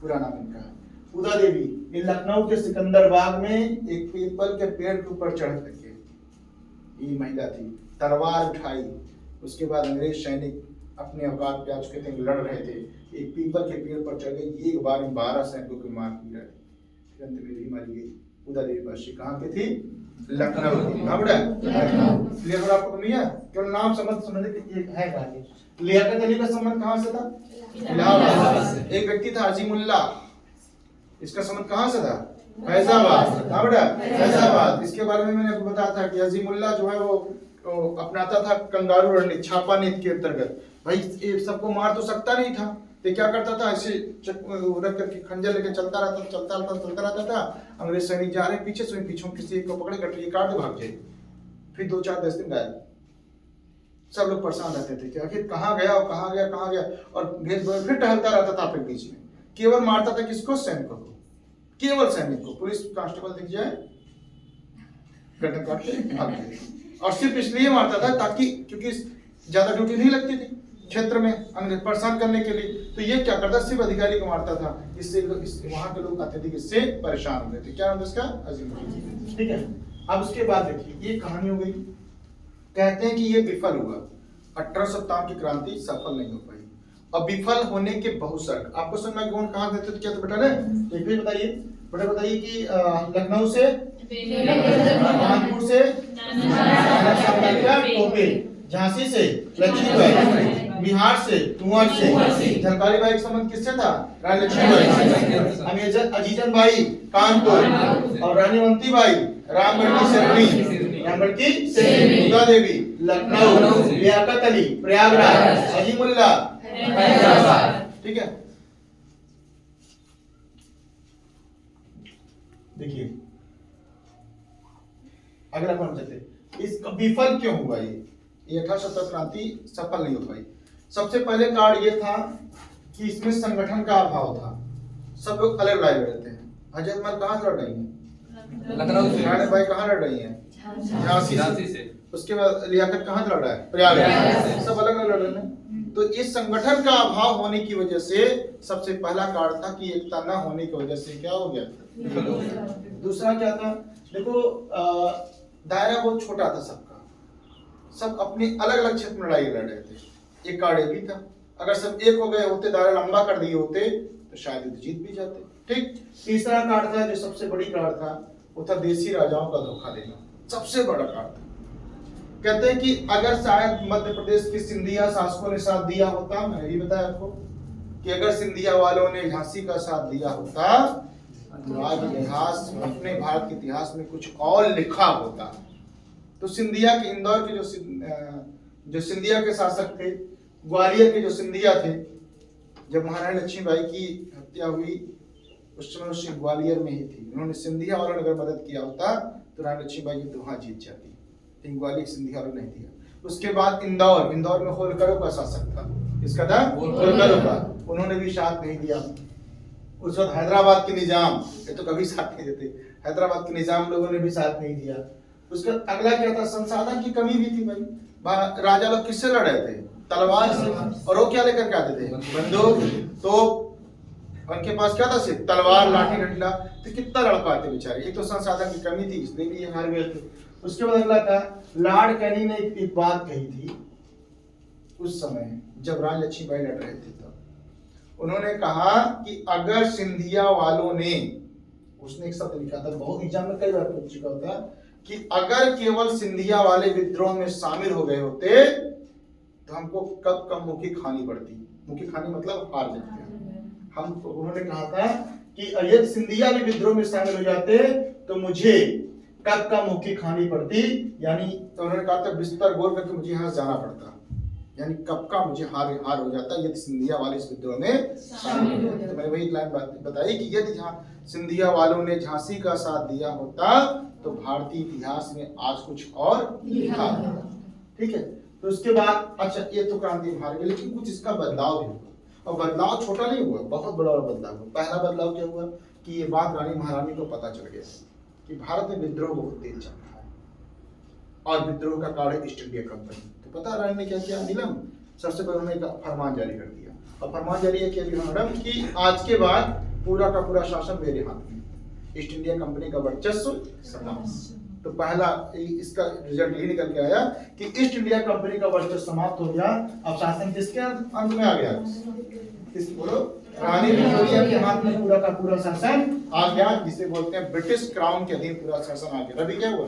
पूरा नाम इनका है उदा देवी। ये लखनऊ के सिकंदर बाग में एक पीपल के पेड़ के ऊपर चढ़ करके ये महिला थी, तलवार उठाई। उसके बाद अंग्रेज सैनिक अपने औकात पे आ चुके थे, लड़ रहे थे, एक पीपल के पेड़ पर चढ़ गई। एक बार में 12 सैनिकों को मार दिया, फिर अंत में भी मारी गई। उदा देवी पाशी कहाँ की थी? लखनऊ की। हाँ बेटा, क्लियर हो आपको? नहीं है केवल नाम समझ के एक है गाने। लियाकत अली का संबंध कहाँ से था? इलाहाबाद से। एक व्यक्ति था अजीमुल्ला, इसका संबंध कहाँ से था? फैजाबाद। हाँ बेटा, फैजाबाद। इसके बारे में मैंने आपको बताया था कि अजीमुल्ला जो है वो अपनाता था कंगारू रणनीति, छापा नीति के अंतर्गत। भाई ये सबको मार तो सकता नहीं था, तो क्या करता था, ऐसे रख करके खंजर लेके चलता रहता था। अंग्रेज सैनिक जा रहे पीछे से, पीछे किसी एक को पकड़े करके काट दे, भाग जाए। फिर 2-4-10 दिन गायब। सब लोग परेशान रहते थे कि आखिर कहाँ गया और कहाँ गया, और फिर टहलता रहता था फिर बीच में। केवल मारता था किसको? सैनिकों को, केवल सैनिक को। पुलिस कांस्टेबल दिख जाए गर्दन काट के भाग जाए। और सिर्फ इसलिए मारता था ताकि, क्योंकि ज्यादा ड्यूटी नहीं लगती थी क्षेत्र में अंग्रेज परेशान करने के लिए। तो ये क्या करता, सिर्फ अधिकारी को मारता था। इससे वहां के लोग अत्यधिक इससे परेशान हो गए थे। क्या नाम इसका? अजीम। ठीक है, अब उसके बाद देखिए ये कहानी हो गई। कहते हैं कि ये विफल हुआ, 1857 की क्रांति सफल नहीं हो पाई। अब विफल होने के बहुत शर्त आपको समझ में कौन कहाँ देते थे? क्या तो बेटा ने एक भी बताइए, बेटा बताइए कि लखनऊ से, कानपुर से टोपे, झांसी से लक्ष्मीबाई, बिहार से कुंवर से, झलकारी बाई का संबंध किससे था? रानी लक्ष्मीबाई। अजीजन बाई कानपुर, और रानी अवंती बाई रामगढ़ की शेरनी, रामगढ़ की शेरनी। उदा देवी लखनऊ, लियाकत अली प्रयागराज, अजीमुल्ला फैजाबाद। ठीक है, देखिए अगला कौन चलते, इसका विफल क्यों हुआ? ये 1870 क्रांति सफल नहीं हो पाई। सबसे पहले कार्ड ये था कि इसमें संगठन का अभाव था, सब लोग अलग लड़ाई लड़ते हैं। हजरत महल कहाँ से लड़ रही है? लखनऊ से। रानी बाई कहाँ लड़ रही है? झांसी से। उसके बाद लियाकत कहाँ से लड़ रहा है? प्रयागराज से। सब अलग अलग लड़ रहे हैं। तो इस संगठन का अभाव होने की वजह से सबसे पहला कार्ड था कि एकता न होने की वजह से क्या हो गया? दूसरा क्या था? देखो दायरा बहुत छोटा था सबका, सब अपने अलग अलग क्षेत्र में लड़ाई लड़ रहे थे। एक कार्ड ये भी था, अगर सब एक हो गए होते, दायरा लंबा कर दिए होते तो शायद युद्ध जीत भी जाते। ठीक। तीसरा कार्ड था जो सबसे बड़ी कार्ड था, वो था देसी राजाओं का धोखा देना, सबसे बड़ा कार्ड था। कहते हैं कि अगर शायद मध्य प्रदेश के सिंधिया शासकों ने साथ दिया होता, मैंने भी बताया आपको कि अगर सिंधिया वालों ने झांसी का साथ दिया होता तो आज इतिहास, अपने भारत के इतिहास में कुछ और लिखा होता। तो सिंधिया के, इंदौर के जो सिंधिया के शासक थे, ग्वालियर के जो सिंधिया थे, जब महारानी लक्ष्मीबाई की हत्या हुई उस समय उससे ग्वालियर में ही थी, उन्होंने सिंधिया वालों ने अगर मदद किया होता तो रानी लक्ष्मीबाई तो वहां जीत जाती, लेकिन ग्वालियर सिंधिया वालों ने नहीं दिया। उसके बाद इंदौर में होलकरों का शासक था, इसका था होलकरों का, उन्होंने भी साथ नहीं दिया। उस वक्त हैदराबाद के निजाम, ये तो कभी साथ नहीं देते, हैदराबाद के निजाम लोगों ने भी साथ नहीं दिया। उसका अगला क्या था? संसाधन की कमी भी थी भाई। राजा लोग किससे लड़ रहे थे? तलवार से। और वो क्या लेकर के आते थे? बंदूक, तोप। उनके पास क्या था? सिर्फ तलवार, लाठी, डंडा। तो कितना लड़ पाते बेचारे। एक तो संसाधन की कमी थी, इसलिए भी ये हार गए थे। उसके बाद अगला था, लॉर्ड कैनी ने एक बात कही थी उस समय जब रानी लक्ष्मीबाई लड़ रहे थे, तब उन्होंने कहा कि अगर सिंधिया वालों ने, उसने एक शब्द लिखा था, बहुत एग्जाम में कई बार पूछ चुका होता, कि अगर केवल सिंधिया वाले विद्रोह में शामिल हो गए होते तो हमको कब कब मुखी खानी पड़ती। मुखी खानी मतलब हार जाते हम। उन्होंने कहा था कि यदि सिंधिया भी विद्रोह में शामिल हो जाते तो मुझे कब का मुखी खानी पड़ती, यानी तो उन्होंने कहा था बिस्तर गोल करके मुझे यहाँ जाना पड़ता, यानी कब का मुझे हार हो जाता यदि सिंधिया वाले इस विद्रोह में शामिल हो जाते। तो मैंने वही लाइन बताई कि यदि सिंधिया वालों ने झांसी का साथ दिया होता तो भारतीय इतिहास में आज कुछ और लिखा होता। ठीक है। तो उसके बाद अच्छा, ये तो क्रांति हार गई, लेकिन कुछ इसका बदलाव भी हुआ, और बदलाव छोटा नहीं हुआ, बहुत बड़ा बदलाव हुआ। पहला बदलाव क्या हुआ कि ये बात रानी महारानी को पता चल गया कि भारत में विद्रोह बहुत तेज चल रहा है, और विद्रोह का कारण है ईस्ट इंडिया कंपनी। तो पता रानी ने क्या किया? नीलम, सबसे पहले उन्होंने एक फरमान जारी कर दिया, और फरमान जारी किया मैडम कि आज के बाद पूरा का पूरा शासन मेरे हाथ में, ईस्ट इंडिया कंपनी का वर्चस्व समाप्त। तो पहला इसका रिजल्ट यही निकल के आया कि ईस्ट इंडिया कंपनी का वर्चस्व समाप्त हो गया। अब शासन किसके अंत में आ गया? बोलो, रानी विक्टोरिया के हाथ में पूरा का पूरा शासन आ गया, जिसे बोलते हैं ब्रिटिश क्राउन के अधीन पूरा शासन आ गया। अभी क्या हुआ?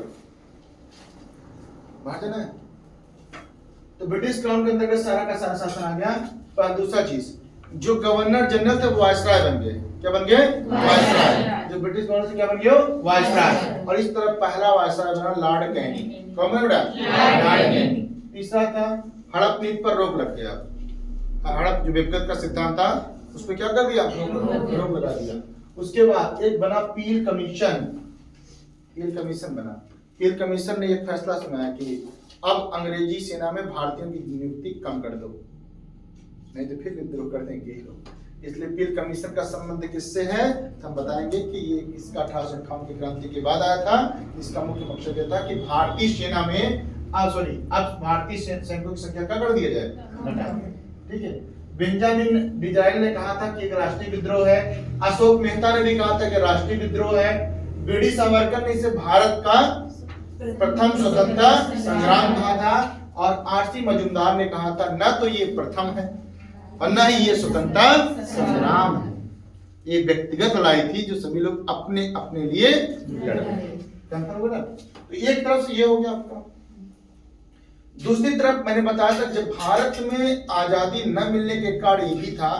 बात है ना, तो ब्रिटिश क्राउन के अंतर्गत सारा का सारा शासन आ गया। पर दूसरा चीज, जो गवर्नर जनरल थे वो वायसराय बन गए। क्या बन गए? वायसराय। जो ब्रिटिश गवर्नर से क्या बन गए? वायसराय। और इस तरह पहला वायसराय बना लॉर्ड कैनी। कौन बना? लॉर्ड कैनी। तीसरा था हड़प नीति पर रोक लग गया। हड़प जो व्यक्तिगत का सिद्धांत था उस पर क्या कर दिया? रोक लगा दिया। उसके बाद एक बना पील कमीशन। पील कमीशन बना। पील कमीशन ने एक फैसला सुनाया कि अब अंग्रेजी सेना में भारतीयों की नियुक्ति कम कर दो, नहीं तो फिर विद्रोह कर देंगे ये लोग। इसलिए पील कमीशन का संबंध किससे है? हम बताएंगे कि ये इसका 1858 की क्रांति के बाद आया था। इसका मुख्य मकसद यह था कि भारतीय सेना में अब भारतीय सैनिकों की संख्या क्या कर दिया जाए? घटा दिया। ठीक है। बेंजामिन डिजाइल ने कहा था कि एक राष्ट्रीय विद्रोह है। अशोक मेहता ने भी कहा था कि राष्ट्रीय विद्रोह है। बीडी सावरकर ने इसे भारत का प्रथम स्वतंत्रता संग्राम कहा था, और आरसी मजूमदार ने कहा था न तो ये प्रथम है और न ही ये स्वतंत्रता संग्राम है, ये व्यक्तिगत लड़ाई थी जो सभी लोग अपने अपने लिए लड़ रहे थे। तो एक तरफ से ये हो गया आपका। दूसरी तरफ मैंने बताया था जब भारत में आजादी न मिलने के कारण ये भी था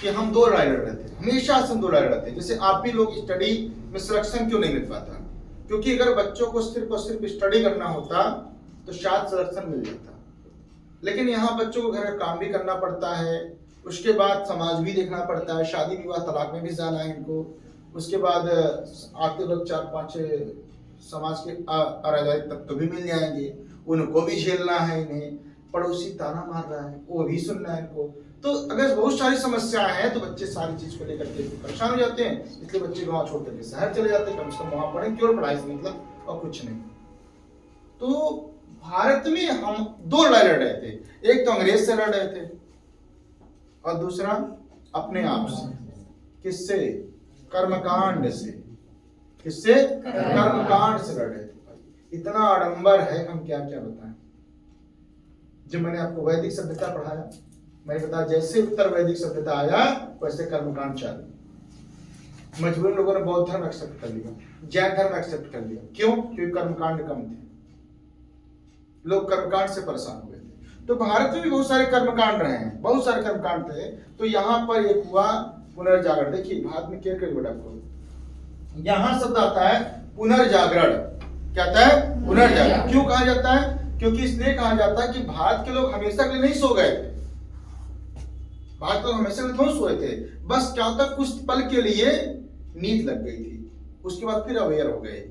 कि हम दो लड़ाई लड़ रहे थे, हमेशा से हम दो लड़ाई लड़ते। जैसे आप भी लोग स्टडी में सिलेक्शन क्यों नहीं मिल पाता? क्योंकि अगर बच्चों को सिर्फ और सिर्फ स्टडी करना होता तो शायद सिलेक्शन मिल जाता, लेकिन यहाँ बच्चों को घर का काम भी करना पड़ता है, उसके बाद समाज भी देखना पड़ता है, शादी विवाह तलाक में भी जाना है इनको, उसके बाद आते वक्त 4-5 समाज के अराजक तत्व भी मिल जाएंगे, उनको भी झेलना है, इन्हें पड़ोसी ताना मार रहा है वो भी सुनना है इनको। तो अगर बहुत सारी समस्याएं हैं तो बच्चे सारी चीज को लेकर के परेशान हो जाते हैं, इसलिए बच्चे गांव छोड़ करके शहर चले जाते हैं, कम से कम वहां पढ़े, क्यों पढ़ाई से मतलब और कुछ नहीं। तो भारत में हम दो लड़ाई लड़ रहे थे, एक तो अंग्रेज से लड़ रहे थे और दूसरा अपने आप से। किससे? कर्मकांड से। किससे? कर्मकांड से लड़ रहे थे। इतना आडंबर है, हम क्या क्या बताएं। जब मैंने आपको वैदिक सभ्यता पढ़ाया, मैंने बताया जैसे उत्तर वैदिक सभ्यता आया वैसे कर्मकांड चालू। मजबूरन लोगों ने बौद्ध धर्म एक्सेप्ट कर लिया, जैन धर्म एक्सेप्ट कर लिया। क्यों? क्योंकि कर्मकांड कम थे, लोग कर्मकांड से परेशान हो गए थे। तो भारत में भी बहुत सारे कर्मकांड रहे हैं, बहुत सारे कर्मकांड थे। तो यहाँ पर एक हुआ पुनर्जागरण। देखिए भारत में क्या करिए बेटा आपको, यहाँ शब्द आता है पुनर्जागरण। क्या आता है? पुनर्जागरण। क्यों कहा जाता है? क्योंकि इसलिए कहा जाता है कि भारत के लोग हमेशा के लिए नहीं सो गए थे, भारत के लोग हमेशा के लिए थोड़ी सोए थे, बस क्या होता कुछ पल के लिए नींद लग गई थी, उसके बाद फिर अवेयर हो गए।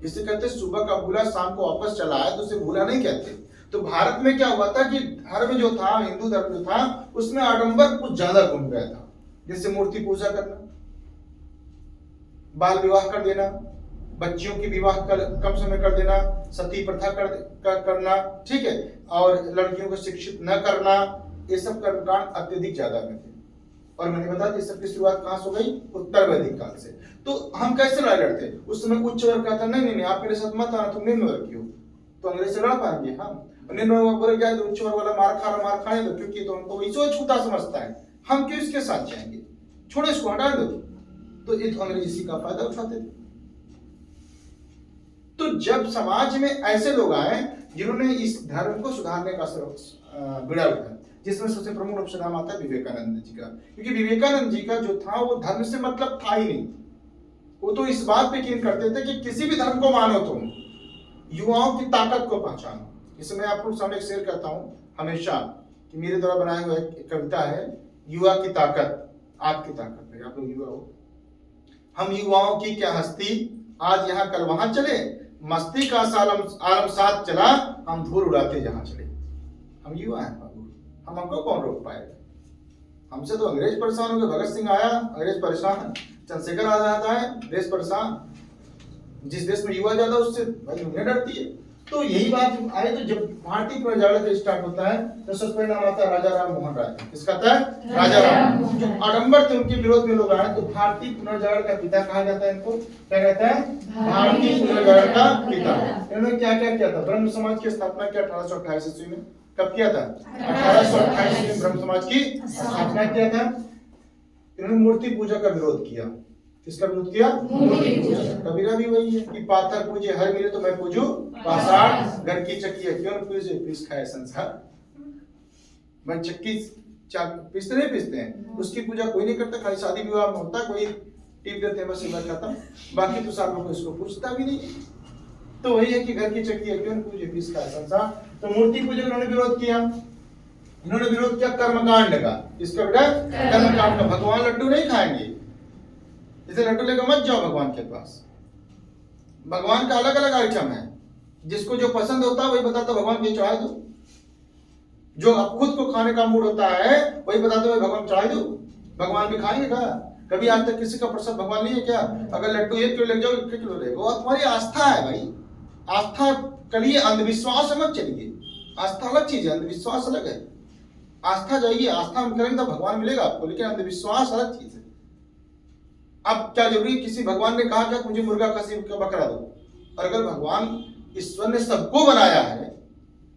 जिसे कहते सुबह का भूला शाम को वापस चला आया, तो उसे भूला नहीं कहते। तो भारत में क्या हुआ था कि धर्म जो था, हिंदू धर्म जो था, उसमें आडंबर कुछ ज्यादा घूम गया था। जैसे मूर्ति पूजा करना, बाल विवाह कर देना, बच्चियों की विवाह कम समय कर देना, सती प्रथा करना, ठीक है, और लड़कियों को शिक्षित न करना, ये सब कर्मकांड अत्यधिक ज्यादा में थे। और मैंने बताया कि सबकी शुरुआत कहां से हो गई? उत्तर वैदिक काल से। तो हम कैसे लड़ाई लड़ते? उस समय उच्च वर्ग कहता नहीं, आप मेरे साथ मत आना, तुम निम्न वर्ग की हो, तो अंग्रेज से लड़ पाएंगे हम। निम्न वर्ग बोले जाए तो उच्च वर्ग वाला मार खाने दो, क्योंकि तो हमको इसको छूता समझता है, हम क्यों इसके साथ जाएंगे, छोड़ो इसको, हटा दो। तो ये तो अंग्रेज इसी का फायदा उठाते थे। तो जब समाज में ऐसे लोग आए जिन्होंने इस धर्म को सुधारने का बीड़ा उठाया, जिसमें सबसे प्रमुख रूप से नाम आता है विवेकानंद जी का। क्योंकि विवेकानंद जी का जो था वो धर्म से मतलब था ही नहीं, वो तो इस बात पे यकीन करते थे कि किसी भी धर्म को मानो तुम, युवाओं की ताकत को पहचानो। इसमें आपको सामने एक शेर कहता हूं हमेशा, कि मेरे द्वारा बनाया हुआ एक कविता है, युवा की ताकत आपकी ताकत है, आप लोग युवा हो। हम युवाओं की क्या हस्ती, आज यहाँ कल वहां चले, मस्ती का आलम साथ चला, हम धूल उड़ाते जहां चले। हम युवा हैं बाबू, हमको कौन रोक पाएगा? हमसे तो अंग्रेज परेशान हो गए, भगत सिंह आया अंग्रेज परेशान, चंद्रशेखर आजाद आए देश परेशान। जिस देश में युवा ज्यादा उससे भाई दुनिया डरती है। तो यही बात आए, तो जब भारतीय पुनर्जागरण स्टार्ट होता है तो सबसे पहले नाम आता है राजा राम मोहन राय। किसका था? राजा राम। जो आडंबर थे उनके विरोध में लोग आए, तो भारतीय पुनर्जागरण का पिता कहा जाता है इनको। क्या कहता है? भारतीय पुनर्जागरण का पिता। इन्होंने क्या क्या किया था? ब्रह्म समाज की स्थापना किया 1828 ईस्वी में। कब किया था? 1828 में ब्रह्म समाज की स्थापना किया था। इन्होंने मूर्ति पूजा का विरोध किया। किसका विरोध किया? मूर्ति पूजा। कबीरा भी वही है कि पाथर पूजे हर मिले तो मैं पूजू पाषाण, घर की चक्की क्यों न पूजे, पीस खाए संसार। मैं चक्की पीसते नहीं पीसते हैं, उसकी पूजा कोई नहीं करता, खाली शादी विवाह में होता है, कोई टिप देते हैं बस, ये बात खत्म। बाकी तो सालों को इसको पूछता भी नहीं। तो वही है कि घर की चक्की क्यों न पूजे, पीस खाए संसार। तो मूर्ति पूजा इन्होंने विरोध किया। इन्होंने विरोध किया कर्मकांड का। किसका बेटा? कर्मकांड का। भगवान लड्डू नहीं खाएंगे, इसे लड्डू लेकर मत जाओ भगवान के पास। भगवान का अलग अलग आइटम है, जिसको जो पसंद होता है वही बताता भगवान के चढ़ा दो। जो अब खुद को खाने का मूड होता है वही बताते हुए भगवान चढ़ा दो। भगवान भी खाएंगे क्या? कभी आज तक किसी का प्रसाद भगवान नहीं है क्या? अगर लड्डू 1 किलो ले जाओ, 1 किलो ले, वो तुम्हारी आस्था है भाई। आस्था करिए, अंधविश्वास मत चलिए। आस्था अलग चीज है, अंधविश्वास अलग है। आस्था जाइए, आस्था हम करेंगे तो भगवान मिलेगा आपको, लेकिन अंधविश्वास अलग चीज है। अब क्या जरूरी किसी भगवान ने कहा क्या मुझे मुर्गा खसी बकरा दो? और अगर भगवान ईश्वर ने सबको बनाया है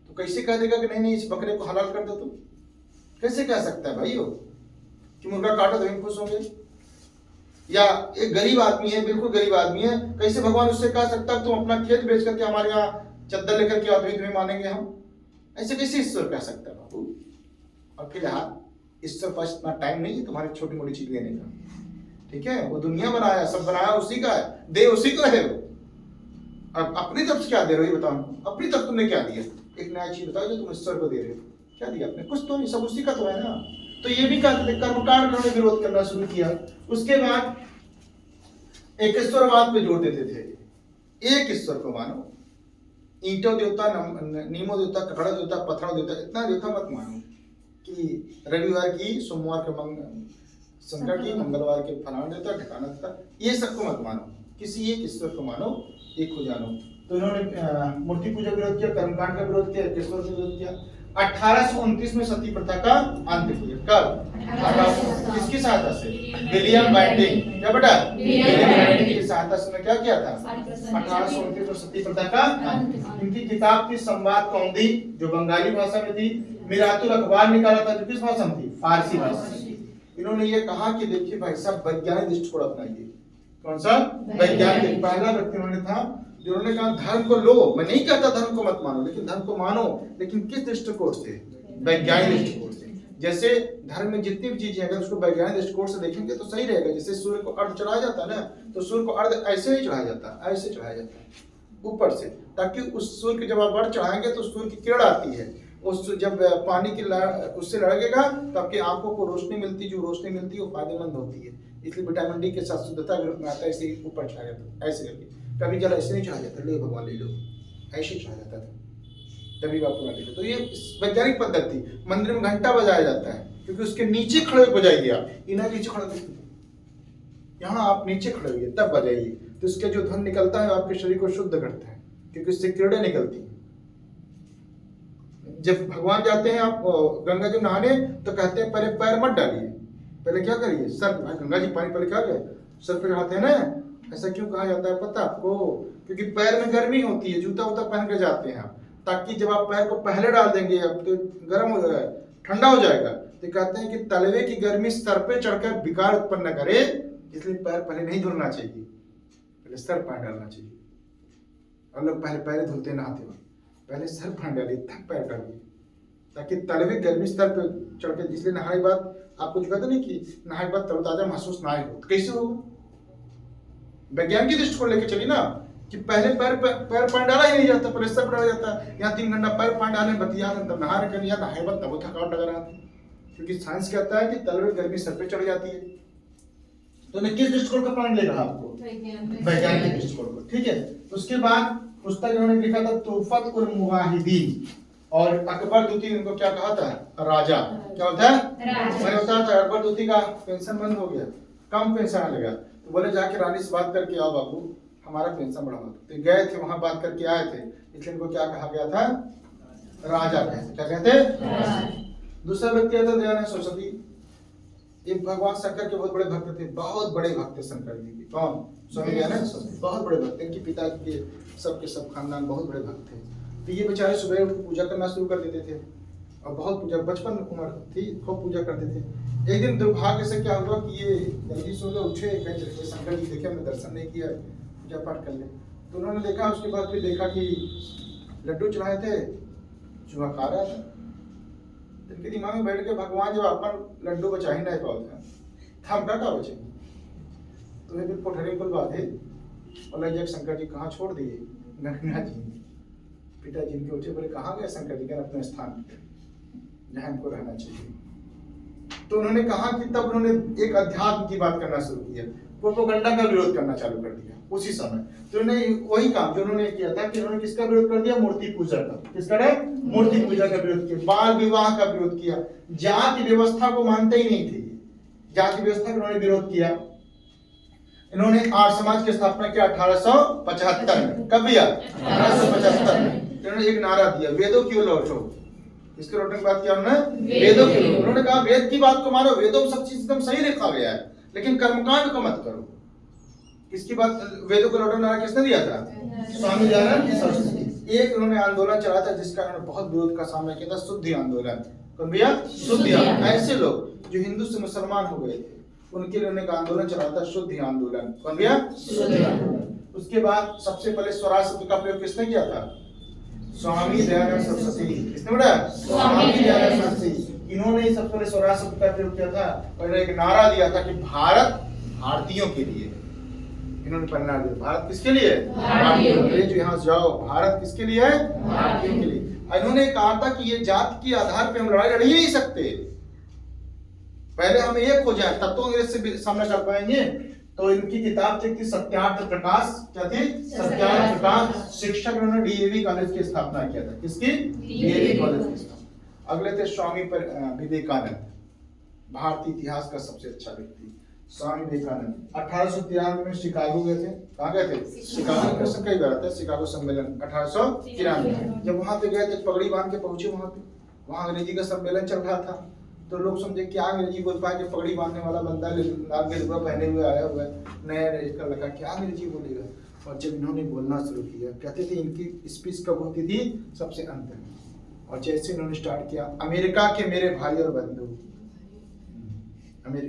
तो कैसे कह देगा कि नहीं नहीं इस बकरे को हलाल कर दो? तुम कैसे कह सकता है भाई हो कि मुर्गा काटो तो हम खुश होंगे? या एक गरीब आदमी है, बिल्कुल गरीब आदमी है, कैसे भगवान उससे कह सकता है तुम अपना खेत बेच करके हमारे यहाँ चद्दर लेकर के आओ, तुम्हें मानेंगे हम? ऐसे कैसे ईश्वर कह सकता है बाबू? और फिर ईश्वर पास इतना टाइम नहीं है तुम्हारी छोटी मोटी चीज लेने का, ठीक है? वो दुनिया बनाया, सब बनाया उसी का है, दे उसी को है वो। अब अपनी तरफ से क्या दे रहे हो ये बताओ? अपनी तरफ तुमने क्या दिया? एक नया चीज बताओ जो तुम ईश्वर को दे रहे हो, क्या दिया आपने? कुछ तो नहीं, सब उसी का तो है ना। तो ये भी कहते थे, कर्मकांड उन्होंने विरोध करना शुरू किया। उसके बाद एक ईश्वरवाद पे जोर देते थे, एक ईश्वर को मानो, ईंटों देवता, नीमो देवता, ककड़ा देवता, पत्थरों देवता, इतना देवता मत मानो कि रविवार की, सोमवार के शंकर की, मंगलवार के फलाना देवता, ठिकाना देवता, ये सबको मत मानो, किसी एक ईश्वर को मानो, एक को जानो। तो इन्होंने मूर्ति पूजा विरोध किया, कर्मकांड का विरोध किया, ईश्वर का विरोध किया। 1829 में सती प्रथा का अंत किया। कब? किसकी सहायता से? William Bentinck. क्या बेटा? विलियम बेंटिंग की सहायता से क्या किया था? 1829 में सती प्रथा का। इनकी किताब थी संवाद कौमुदी, जो बंगाली भाषा में थी। मिरातुल अखबार निकाला था, जो किस भाषा में थी? फारसी भाषा में। इन्होंने ये कहा कि देखिए भाई साहब, वैज्ञानिक दृष्टिकोण अपनाइए। कौन सा? वैज्ञानिक। पहला व्यक्ति उन्होंने था जिन्होंने कहा धर्म को लो। मैं नहीं कहता धर्म को मत मानो, लेकिन धर्म को मानो, लेकिन किस दृष्टिकोण से? वैज्ञानिक दृष्टिकोण से। जैसे धर्म में जितनी भी चीजें अगर उसको वैज्ञानिक दृष्टिकोण से देखेंगे तो सही रहेगा। जैसे सूर्य को अर्घ चढ़ाया जाता है ना, तो सूर्य को अर्घ ऐसे नहीं चढ़ाया जाता, ऐसे चढ़ाया जाता है ऊपर से, ताकि उस सूर्य के जब आप अर्घ चढ़ाएंगे तो सूर्य की किरण आती है, उस जब पानी की उससे लड़ेगा तो आपकी आंखों को रोशनी मिलती, जो रोशनी मिलती है वो फायदेमंद होती है। इसलिए विटामिन डी के साथ शुद्धता ग्रुप में आता है, इसे ऊपर चढ़ाया जाता है ऐसे करके। कभी जल ऐसे नहीं चढ़ाया जाता, ले भगवान ले लो, ऐसे चढ़ाया जाता था, तभी बापू ने देखा। तो ये वैज्ञानिक पद्धति। मंदिर में घंटा बजाया जाता है क्योंकि उसके नीचे खड़े होकर बजाइए आप, इन्हें नीचे खड़े, यहाँ आप नीचे खड़े हुए तब बजाइए, तो इसके जो ध्वनि निकलता है आपके शरीर को शुद्ध करता है, क्योंकि इससे किरणें निकलती हैं। जब भगवान जाते हैं आप गंगा जी नहाने, तो कहते हैं पहले पैर मत डालिए, पहले क्या करिए? सर, गंगा जी पानी पहले क्या गए सर पे चढ़ाते हैं ना। ऐसा क्यों कहा जाता है पता आपको? क्योंकि पैर में गर्मी होती है, जूता वूता पहन के जाते हैं आप, ताकि जब आप पैर को पहले डाल देंगे अब तो गर्म हो जाएगा, ठंडा हो जाएगा। तो कहते हैं कि तलवे की गर्मी सर पे चढ़कर विकार उत्पन्न करे, इसलिए पैर पहले नहीं धुलना चाहिए, पहले सर पैर डालना चाहिए। और लोग पहले पैर धुलते नहाते वक्त, पहले सर पैर डालिए तब पैर डालिए, ताकि तलवे गर्मी सर पे चढ़ के। इसलिए नहाने के बाद आपको जो कहते नहीं कि नहाने के बाद तरोताजा महसूस ना हो, तो कैसे होगा? वैज्ञानिक की दृष्टिकोण लेके चलिए ना, कि पहले पैर डाला ही नहीं जाता, पहले सर डाला जाता है। यहाँ 3 घंटा पैर डालने बतिया तब नहा रहे या नहाए बाद तब थकावट लगा रहा था, क्योंकि साइंस कहता है कि तलवे गर्मी सर पे चढ़ जाती है। तो ने किस दृष्टिकोण का पॉइंट ले रहा आपको? वैज्ञानिक दृष्टिकोण को। ठीक है। उसके बाद पुस्तक इन्होंने लिखा था तोहफत उल मुवाहिदीन, और अकबर द्वितीय इनको क्या कहा था? राजा। क्या होता है? मैंने बताया था अकबर द्वितीय का पेंशन बंद हो गया, कम पेंशन आने लगा, तो बोले जाके रानी से बात करके आओ बाबू, हमारा पेंशन बढ़ाओ। तो गए थे, वहां बात करके आए थे, इसलिए इनको क्या कहा गया था? राजा कहते। क्या कहते? दूसरा व्यक्ति था दयानंद सरस्वती। ये भगवान शंकर के बहुत बड़े भक्त थे, बहुत बड़े भक्त थे शंकर जी के। कौन? स्वामी दयानंद सरस्वती। बहुत बड़े भक्त, इनके पिता के सब खानदान बहुत बड़े भक्त थे। तो ये बेचारे सुबह उठ पूजा करना शुरू कर देते थे, और बहुत पूजा, बचपन उम्र थी, खूब पूजा करते थे। एक दिन दुर्भाग्य से क्या हुआ कि ये जल्दी सो गए, उठे, कहीं शंकर जी देखे, हमने दर्शन नहीं किया, पूजा पाठ कर ले। तो उन्होंने देखा, उसके बाद फिर देखा कि लड्डू चढ़ाए थे, चूहा खा रहा था। इनके दिमाग में बैठ के भगवान जब अपन लड्डू बचा ही नहीं पाते हम क्या बचेंगे? तो फिर कोठरी को बांधे और ले जाकर शंकर जी कहाँ छोड़ दिए? गंगा जी। पिताजी इनके उठे, बोले कहाँ गए शंकर जी? अपने स्थान पे जहाँ इनको रहना चाहिए। तो उन्होंने कहा कि तब उन्होंने एक अध्यात्म की बात करना शुरू किया, प्रोपेगेंडा का विरोध करना चालू कर दिया उसी समय। तो उन्होंने वही काम जो उन्होंने किया था कि उन्होंने किसका विरोध कर दिया? मूर्ति पूजा का। किसका? मूर्ति पूजा का विरोध किया, बाल विवाह का विरोध किया, जाति व्यवस्था को मानते ही नहीं थे, जाति व्यवस्था का उन्होंने विरोध किया। इन्होंने आर्य समाज की स्थापना किया 1875 में। कब किया? 1875 में। इन्होंने एक नारा दिया, वेदों की ओर लौटो। इसके लौटने की बात किया उन्होंने? वेदों की ओर। उन्होंने कहा वेद की बात को मानो, वेदों में सब चीज एकदम सही लिखा गया है, लेकिन कर्मकांड को मत करो। इसकी बात, वेदों को लौटो नारा किसने दिया था? स्वामी दयानंद सरस्वती। एक उन्होंने आंदोलन चलाया था जिसका उन्होंने बहुत विरोध का सामना किया था, शुद्धि आंदोलन। कौन भैया? शुद्धि आंदोलन। ऐसे लोग जो हिंदू से मुसलमान हो गए थे, उनके लिए उन्होंने आंदोलन चलाया था, शुद्धि आंदोलन। कौन भैया? शुद्धि आंदोलन। उसके बाद सबसे पहले स्वराज शब्द का प्रयोग किसने किया था? स्वामी दयानंद सरस्वती। किसने बोला? स्वामी दयानंद सरस्वती। इन्होंने ही सबसे पहले स्वराज शब्द का प्रयोग किया था और एक नारा दिया था कि भारत भारतीयों के लिए। इन्होंने पहला दिया, भारत किसके लिए? भारतीयों के लिए। जो यहाँ जाओ, भारत किसके लिए है? भारतीयों के लिए। इन्होंने कहा था कि ये जाति के आधार पे हम लड़ाई लड़ ही नहीं सकते, पहले हम एक हो जाए तब तो अंग्रेज से सामना कर पाएंगे। तो इनकी किताब थी सत्यार्थ प्रकाश, क्या थी? सत्यार्थ प्रकाश। शिक्षक उन्होंने डीएवी कॉलेज की स्थापना किया था। किसकी? डीएवी कॉलेज की स्थापना। अगले थे स्वामी विवेकानंद, भारतीय इतिहास का सबसे अच्छा व्यक्ति स्वामी विवेकानंद। 1893 में शिकागो गए थे। कहाँ गए थे? शिकागो। प्रश्न कई बार आता है, शिकागो सम्मेलन 1893। जब वहां पे गए थे, पगड़ी बांध के पहुंचे वहां पे, वहां अंग्रेजी का सम्मेलन चल रहा था, तो लोग समझे क्या अंग्रेजी बोल पाए कि पगड़ी बांधने वाला बंदा लाल गेरुआ पहने हुए आया हुआ है, नया इसका लगा, क्या अंग्रेजी बोलेगा। और जब इन्होंने बोलना शुरू किया, कहते थे इनकी स्पीच कब होती थी? सबसे अंत में। और जैसे इन्होंने स्टार्ट किया, अमेरिका के मेरे भाई और बंधु,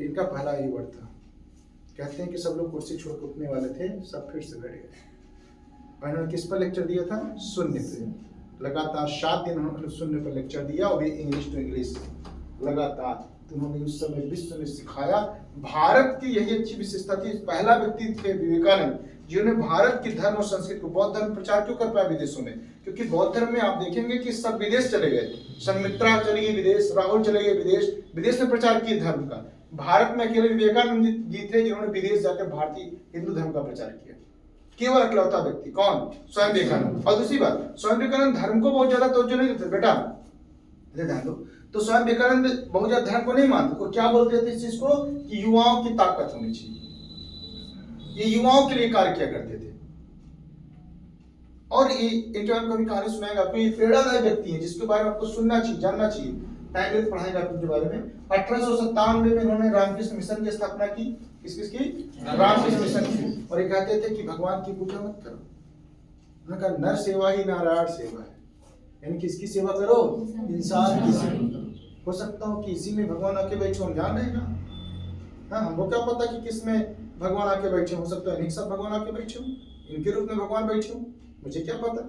इनका पहला ये वर्ड था। कहते हैं कि सब लोग कुर्सी छोड़ उठने वाले थे, सब फिर से बैठ गए। इन्होंने किस पर लेक्चर दिया था? शून्य पे। लगातार 7 दिन उन्होंने शून्य पर लेक्चर दिया, और भी इंग्लिश टू इंग्लिश लगातार। तो उन्होंने उस समय विश्व में सिखाया। भारत की यही अच्छी विशेषता थी, पहला व्यक्ति थे विवेकानंद जिन्होंने भारत की धर्म और संस्कृति को, बौद्ध धर्म प्रचार क्यों कर पाया विदेशों में? क्योंकि बौद्ध धर्म में आप देखेंगे कि सब विदेश चले गए। संघमित्रा चली गई विदेश, राहुल चले गए विदेश, विदेश में प्रचार किए धर्म का। भारत में अकेले विवेकानंद जी थे जिन्होंने विदेश जाकर भारतीय हिंदू धर्म का प्रचार किया। केवल अकेलौता व्यक्ति। कौन? स्वयं विवेकानंद। और दूसरी बात, स्वयं विवेकानंद धर्म को बहुत ज्यादा तवज्जो नहीं देते बेटा, ध्यान दो। तो स्वयं विवेकानंद बहुत ज्यादा धर्म को नहीं मानते। वो क्या बोलते थे इस चीज को कि युवाओं की ताकत होनी चाहिए, ये युवाओं के लिए कार्य किया करते थे। और ये इनके बारे में कभी कहानी सुनाएगा आपको। ये प्रेरणादायी व्यक्ति है जिसके बारे में आपको सुनना चाहिए, जानना चाहिए। टाइम पढ़ाएगा आपके बारे में। 1897 में इन्होंने रामकृष्ण मिशन की स्थापना की। किसकी? रामकृष्ण मिशन की। और ये कहते थे कि भगवान की पूजा मत करो, उन्होंने कहा नर सेवा ही नारायण सेवा है, यानी किसकी सेवा करो? इंसान की सेवा करो। हो सकता हो कि इसी में भगवान आके बैठे हो, ध्यान रहेगा। हाँ, हमको क्या पता कि किस में भगवान आके बैठे हो सकता है इन्हीं सब भगवान आके बैठे हो, इनके रूप में भगवान बैठे हो, मुझे क्या पता।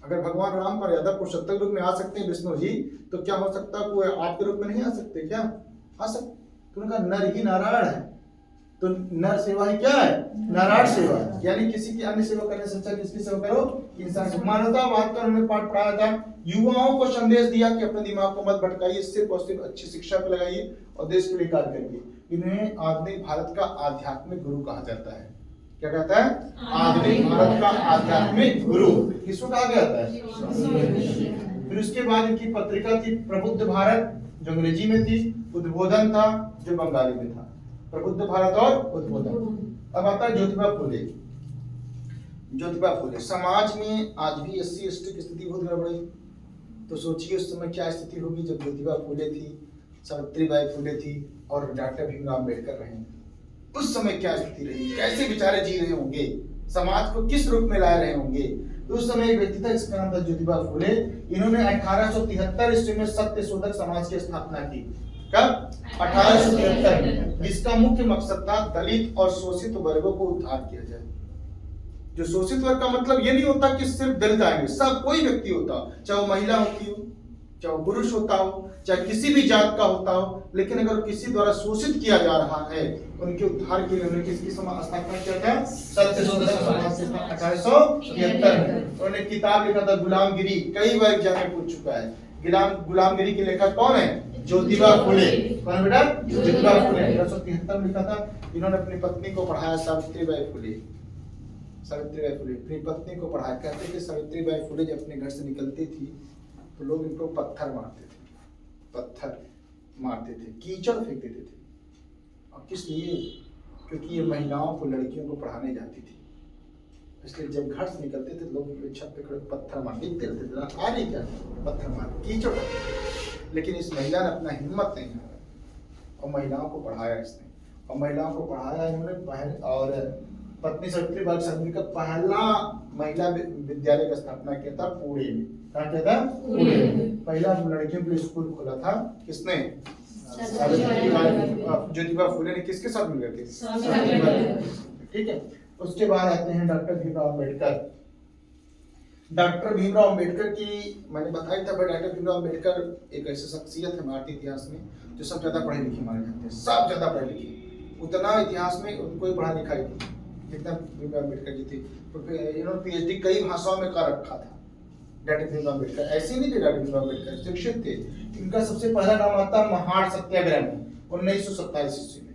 अगर भगवान राम पर यादव पुरुषोत्तम रूप में आ सकते हैं विष्णु जी, तो क्या हो सकता है वो आपके रूप में नहीं आ सकते? क्या आ सकते? तो उनका नर ही नारायण है, तो नर सेवा ही क्या है? नारायण सेवा। यानी किसी की अन्य सेवा करने से अच्छा किसकी सेवा करो? इंसान की। मानवतावाद का उन्होंने पाठ पढ़ाया था। युवाओं को संदेश दिया कि अपने दिमाग को मत भटकाइए, सिर्फ और सिर्फ अच्छी शिक्षा पे लगाइए और देश के लिए कार्य करिए। इन्हें आधुनिक भारत का आध्यात्मिक गुरु कहा जाता है। क्या कहता है? आधुनिक भारत का आध्यात्मिक गुरु किसको कहा जाता है? फिर उसके बाद इनकी पत्रिका थी प्रबुद्ध भारत, जो अंग्रेजी में थी। उद्बोधन था, जो बंगाली में था। प्रबुद्ध भारत और उद्बोधन। अब आता है ज्योतिबा फुले। ज्योतिबा फुले समाज में आज भी SC/ST की स्थिति बहुत गड़बड़ है। तो सोचिए उस समय क्या स्थिति होगी जब ज्योतिबा फुले थी, सावित्रीबाई फुले थी और डॉक्टर भीमराव अम्बेडकर रहे। उस समय क्या स्थिति रही, कैसे बेचारे जी रहे होंगे, समाज को किस रूप में ला रहे होंगे। तो उस समय एक व्यक्ति था, इसका नाम था ज्योतिबा फुले। इन्होंने 1873 ईस्वी में सत्यशोधक समाज की स्थापना की। कब? 1873 में। जिसका मुख्य मकसद था दलित और शोषित वर्गों को उद्धार किया जाए। जो शोषित वर्ग का मतलब ये नहीं होता कि सिर्फ दलित आएंगे, सब कोई व्यक्ति होता, चाहे वो महिला होती हो, चाहे वो पुरुष होता हो, चाहे किसी भी जात का होता हो, लेकिन अगर किसी द्वारा शोषित किया जा रहा है, उनके उद्धार के लिए उन्होंने किसकी स्थापना किया था? सत्यशोधक समाज की 1873 में। उन्होंने किताब लिखा था गुलामगिरी, कई बार एग्जाम में पूछ चुका है। गुलामगिरी के लेखक कौन है? ज्योतिबा फुले। कौन बेटा? ज्योतिबा फुले। 1873 में लिखा था। इन्होंने अपनी पत्नी को पढ़ाया, सावित्रीबाई फुले। सावित्रीबाई फुले अपनी पत्नी को पढ़ाया। कहते कि सावित्रीबाई फुले जब अपने घर से निकलती थी तो लोग इनको पत्थर मारते थे, पत्थर मारते थे, कीचड़ फेंक देते थे। और किस लिए? क्योंकि ये महिलाओं को, लड़कियों को पढ़ाने जाती थी, इसलिए जब घर से निकलते थे लोग छत पे खड़े पत्थर मारते थे। आ रही क्या? पत्थर मार, कीचड़। लेकिन इस महिला ने अपना हिम्मत नहीं हारा और महिलाओं को पढ़ाया इसने। और महिलाओं को पढ़ाया इन्होंने। और पत्नी सावित्रीबाई का पहला महिला विद्यालय का स्थापना किया था पुणे में। कहाँ किया था? पुणे में। पहला लड़कियों के लिए स्कूल खोला था किसने? ज्योतिबा फुले ने। किसके साथ मिल गए थे? ठीक है। उसके बाद आते हैं डॉक्टर भीमराव अम्बेडकर। डॉक्टर भीमराव अम्बेडकर की मैंने बताया था, डॉक्टर भीमराव अम्बेडकर एक ऐसी शख्सियत है भारतीय इतिहास में जो सब ज्यादा पढ़े लिखे माने जाते हैं। सब ज्यादा पढ़े लिखे, उतना इतिहास में उनको ही पढ़ा लिखा ही जितना भीमराव अम्बेडकर जी थे। इन्होंने PhD कई भाषाओं में कर रखा था डॉक्टर भीमराव अम्बेडकर। ऐसे नहीं थे डॉक्टर भीमराव अम्बेडकर, शिक्षित थे। इनका सबसे पहला नाम आता है महार सत्याग्रह में 1927 ईस्वी में।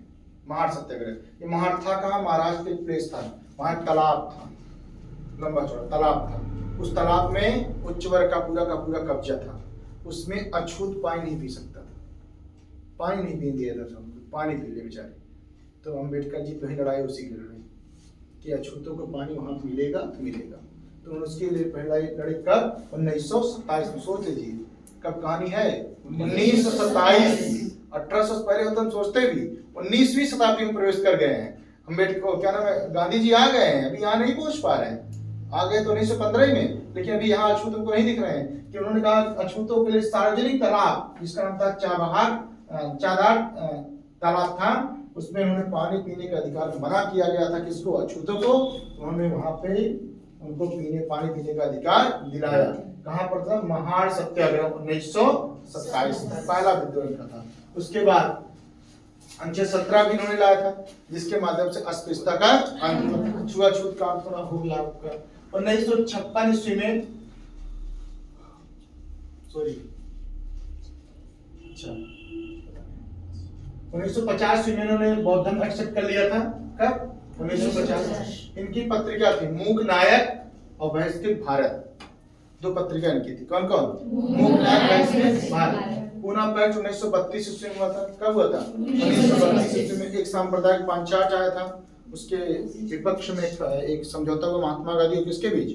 महार सत्याग्रह। ये महार था कहाँ? महाराष्ट्र के एक प्लेस था, वहाँ एक तालाब था, लंबा चौड़ा तालाब था। उस तालाब में उच्च वर्ग का पूरा कब्जा था। उसमें अछूत पानी नहीं पी सकता था, पानी नहीं पीने दिया था उनको, पानी पी ले बेचारे। तो अम्बेडकर जी पहली लड़ाई उसी की लड़ाई कि अछूतों को पानी वहाँ मिलेगा तो मिलेगा। तो उन्होंने उसके लिए पहला लड़ाई कब? 1927 में। सोच लीजिए कब कहानी है, 1927। 1800 से पहले तो हम सोचते भी 19वीं शताब्दी में प्रवेश कर गए हैं। अम्बेडकर क्या नाम है, गांधी जी आ गए हैं, अभी यहाँ नहीं पहुंच पा रहे हैं। आ गए तो 1915 में, लेकिन अभी यहाँ अछूतों को नहीं दिख रहे हैं। कि उन्होंने कहा अछूतों के लिए सार्वजनिक तालाब, जिसका नाम था चादार तालाब था, उसमें उन्होंने पानी पीने का अधिकार मना किया गया था। किसको? अछूतों को। उन्होंने वहां पे उनको पानी पीने का अधिकार दिलाया। कहां पर था? महार सत्याग्रह 1927 पहला विद्रोह का था। उसके बाद अनुच्छेद 17 भी इन्होंने लाया था, जिसके माध्यम से अस्पृश्यता का अंत, छुआछूत का अंत हो गया आपका। 1956 ईस्वी में, सॉरी, अच्छा 1950 ईस्वी में इन्होंने बौद्ध धर्म एक्सेप्ट कर लिया था। कब? 1950। इनकी पत्रिका थी मूक नायक और बहिष्कृत भारत, दो पत्रिका इनकी थी। कौन कौन? मूक नायक, बहिष्कृत भारत। पूना पैक्ट 1932 ईस्वी में हुआ था। कब हुआ था? 1932 ईस्वी में। एक सांप्रदायिक पंचायत आया था, उसके विपक्ष में एक समझौता हुआ महात्मा गांधी और किसके बीच?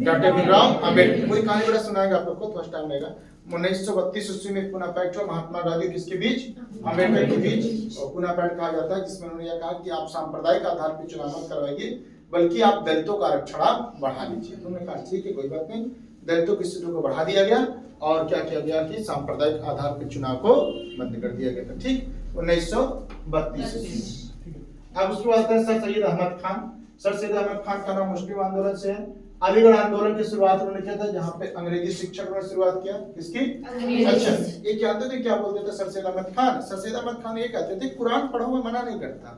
डॉक्टर भीमराव अम्बेडकर। पूरी कहानी बड़ा सुनाएगा आप लोग को, फर्स्ट टाइम रहेगा। 1932 ईस्वी में पुना पैक्ट हुआ महात्मा गांधी किसके बीच? अम्बेडकर के बीच। और पुना पैक्ट कहा जाता है जिसमें उन्होंने यह कहा कि आप सांप्रदायिक आधार पर चुनाव मत करवाइए, बल्कि आप दलितों का आरक्षण बढ़ा लीजिए। तो उन्होंने कहा ठीक है कोई बात नहीं, दलितों की सीटों को बढ़ा दिया गया और क्या किया गया कि सांप्रदायिक आधार पर चुनाव को बंद कर दिया गया था। ठीक, 1932 ईस्वी। अब उसके बाद सर सैयद अहमद खान। सर सैयद अहमद खान का नाम मुस्लिम आंदोलन से है। अलीगढ़ आंदोलन की शुरुआत उन्होंने किया था, जहां पे अंग्रेजी शिक्षक ने शुरुआत किया। किसकी? अच्छा, ये क्या कहते थे, क्या बोलते थे सर सैयद अहमद खान? सर सैयद अहमद खान ये कहते थे कुरान पढ़ो, मैं मना नहीं करता,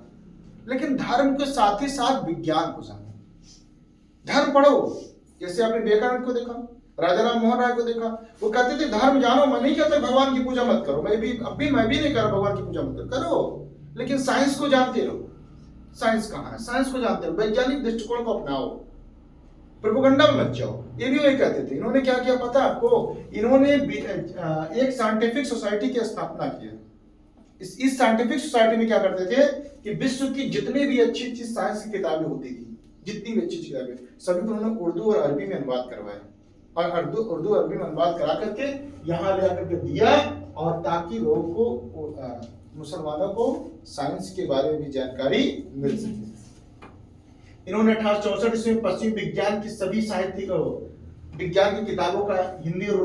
लेकिन धर्म के साथ ही साथ विज्ञान को जानो। धर्म पढ़ो, जैसे आपने विवेकानंद को देखा, राजा राम मोहन राय को देखा, वो कहते थे धर्म जानो, मैं नहीं कहता भगवान की पूजा मत करो, मैं भी नहीं कर रहा भगवान की पूजा मत करो, लेकिन साइंस को जानते रहो। साइंस कहाँ है? साइंस को जानते रहो, वैज्ञानिक दृष्टिकोण को अपनाओ, प्रोपेगेंडा में मत जाओ। ये भी वही कहते थे। इन्होंने क्या किया पता आपको? इन्होंने एक साइंटिफिक सोसाइटी की स्थापना की। इस साइंटिफिक सोसाइटी में क्या करते थे कि विश्व की जितनी भी अच्छी साइंस की किताबें होती थी, जितनी भी अच्छी किताबें, सभी को उन्होंने उर्दू और अरबी में अनुवाद करवाया, और उर्दू अरबी में अनुवाद करा करके यहाँ ले आकर के दिया, और ताकि लोगों को, मुसलमानों को साइंस के बारे में भी जानकारी मिल सके। इन्होंने 1864 ईस्वी में पश्चिम विज्ञान की सभी साहित्यिक विज्ञान की किताबों का हिंदी और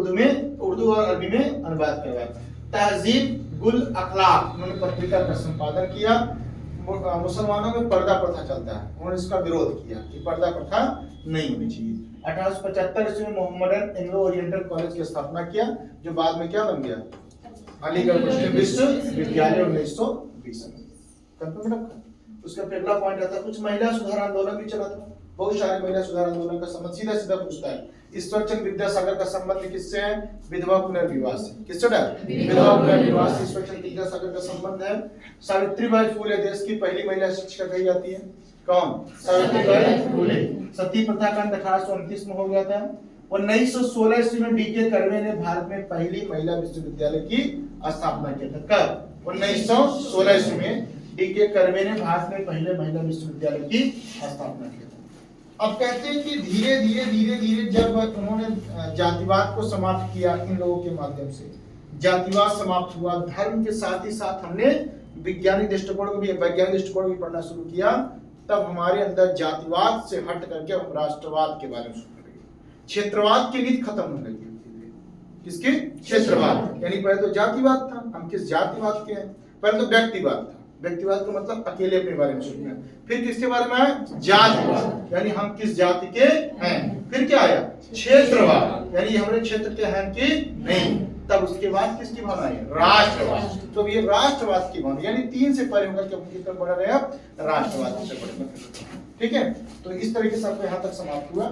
उर्दू और अरबी में अनुवाद करवाया। तहजीब गुल अखलाक उन्होंने पत्रिका का संपादन किया। मुसलमानों में पर्दा प्रथा चलता है, उन्होंने इसका विरोध किया कि पर्दा प्रथा नहीं होनी चाहिए। 1875 ईस्वी में मोहम्मदन एंग्लो ओरिएंटल कॉलेज की स्थापना किया, जो बाद में क्या बन गया? अलीगढ़ मुस्लिम विश्वविद्यालय 1920 में। उसका पहला पॉइंट आता है, कुछ महिला सुधार आंदोलन भी चला था। बहुत सारे महिला सुधार आंदोलन का संबंध सीधा पूछता है। ईश्वरचंद्र विद्यासागर का संबंध किससे है? विधवा पुनर्विवाह से। किससे? विधवा पुनर्विवाह से ईश्वरचंद्र विद्यासागर का संबंध है। सावित्रीबाई फुले देश की पहली महिला शिक्षिका कही जाती है। कौन? सावित्रीबाई फुले। सती प्रथा का अंत 1829 में हो गया था। 1916 ईस्वी में डीके कर्वे ने भारत में पहली महिला विश्वविद्यालय की स्थापना किया था। कब? 1916 ईस्वी में डीके कर्वे ने भारत में पहले महिला विश्वविद्यालय की स्थापना की। अब कहते हैं कि धीरे धीरे जब उन्होंने जातिवाद को समाप्त किया, इन लोगों के माध्यम से जातिवाद समाप्त हुआ, धर्म के साथ ही साथ हमने वैज्ञानिक दृष्टिकोण भी पढ़ना शुरू किया, तब हमारे अंदर जातिवाद से हट करके हम राष्ट्रवाद के बारे में सोचने लगे। क्षेत्रवाद की रीत खत्म होने लगी। किसकी? क्षेत्रवाद। यानी पहले तो जातिवाद था, हम किस जातिवाद के हैं? पहले तो व्यक्तिवाद था। व्यक्तिवाद का मतलब अकेले अपने बारे में सोचना। फिर किसके बारे में आया? जातिवाद, यानी हम किस जाति के हैं। फिर क्या आया? क्षेत्रवाद, यानी हमारे क्षेत्र के हैं कि नहीं। तब उसके बाद किसकी भावना आई? राष्ट्रवाद। तो ये राष्ट्रवाद की भावना, यानी 3 से परे होकर के हम किस तरफ बढ़ रहे हैं? राष्ट्रवाद की तरफ बढ़ रहे हैं। ठीक है, तो इस तरीके से आपको यहाँ तक समाप्त हुआ।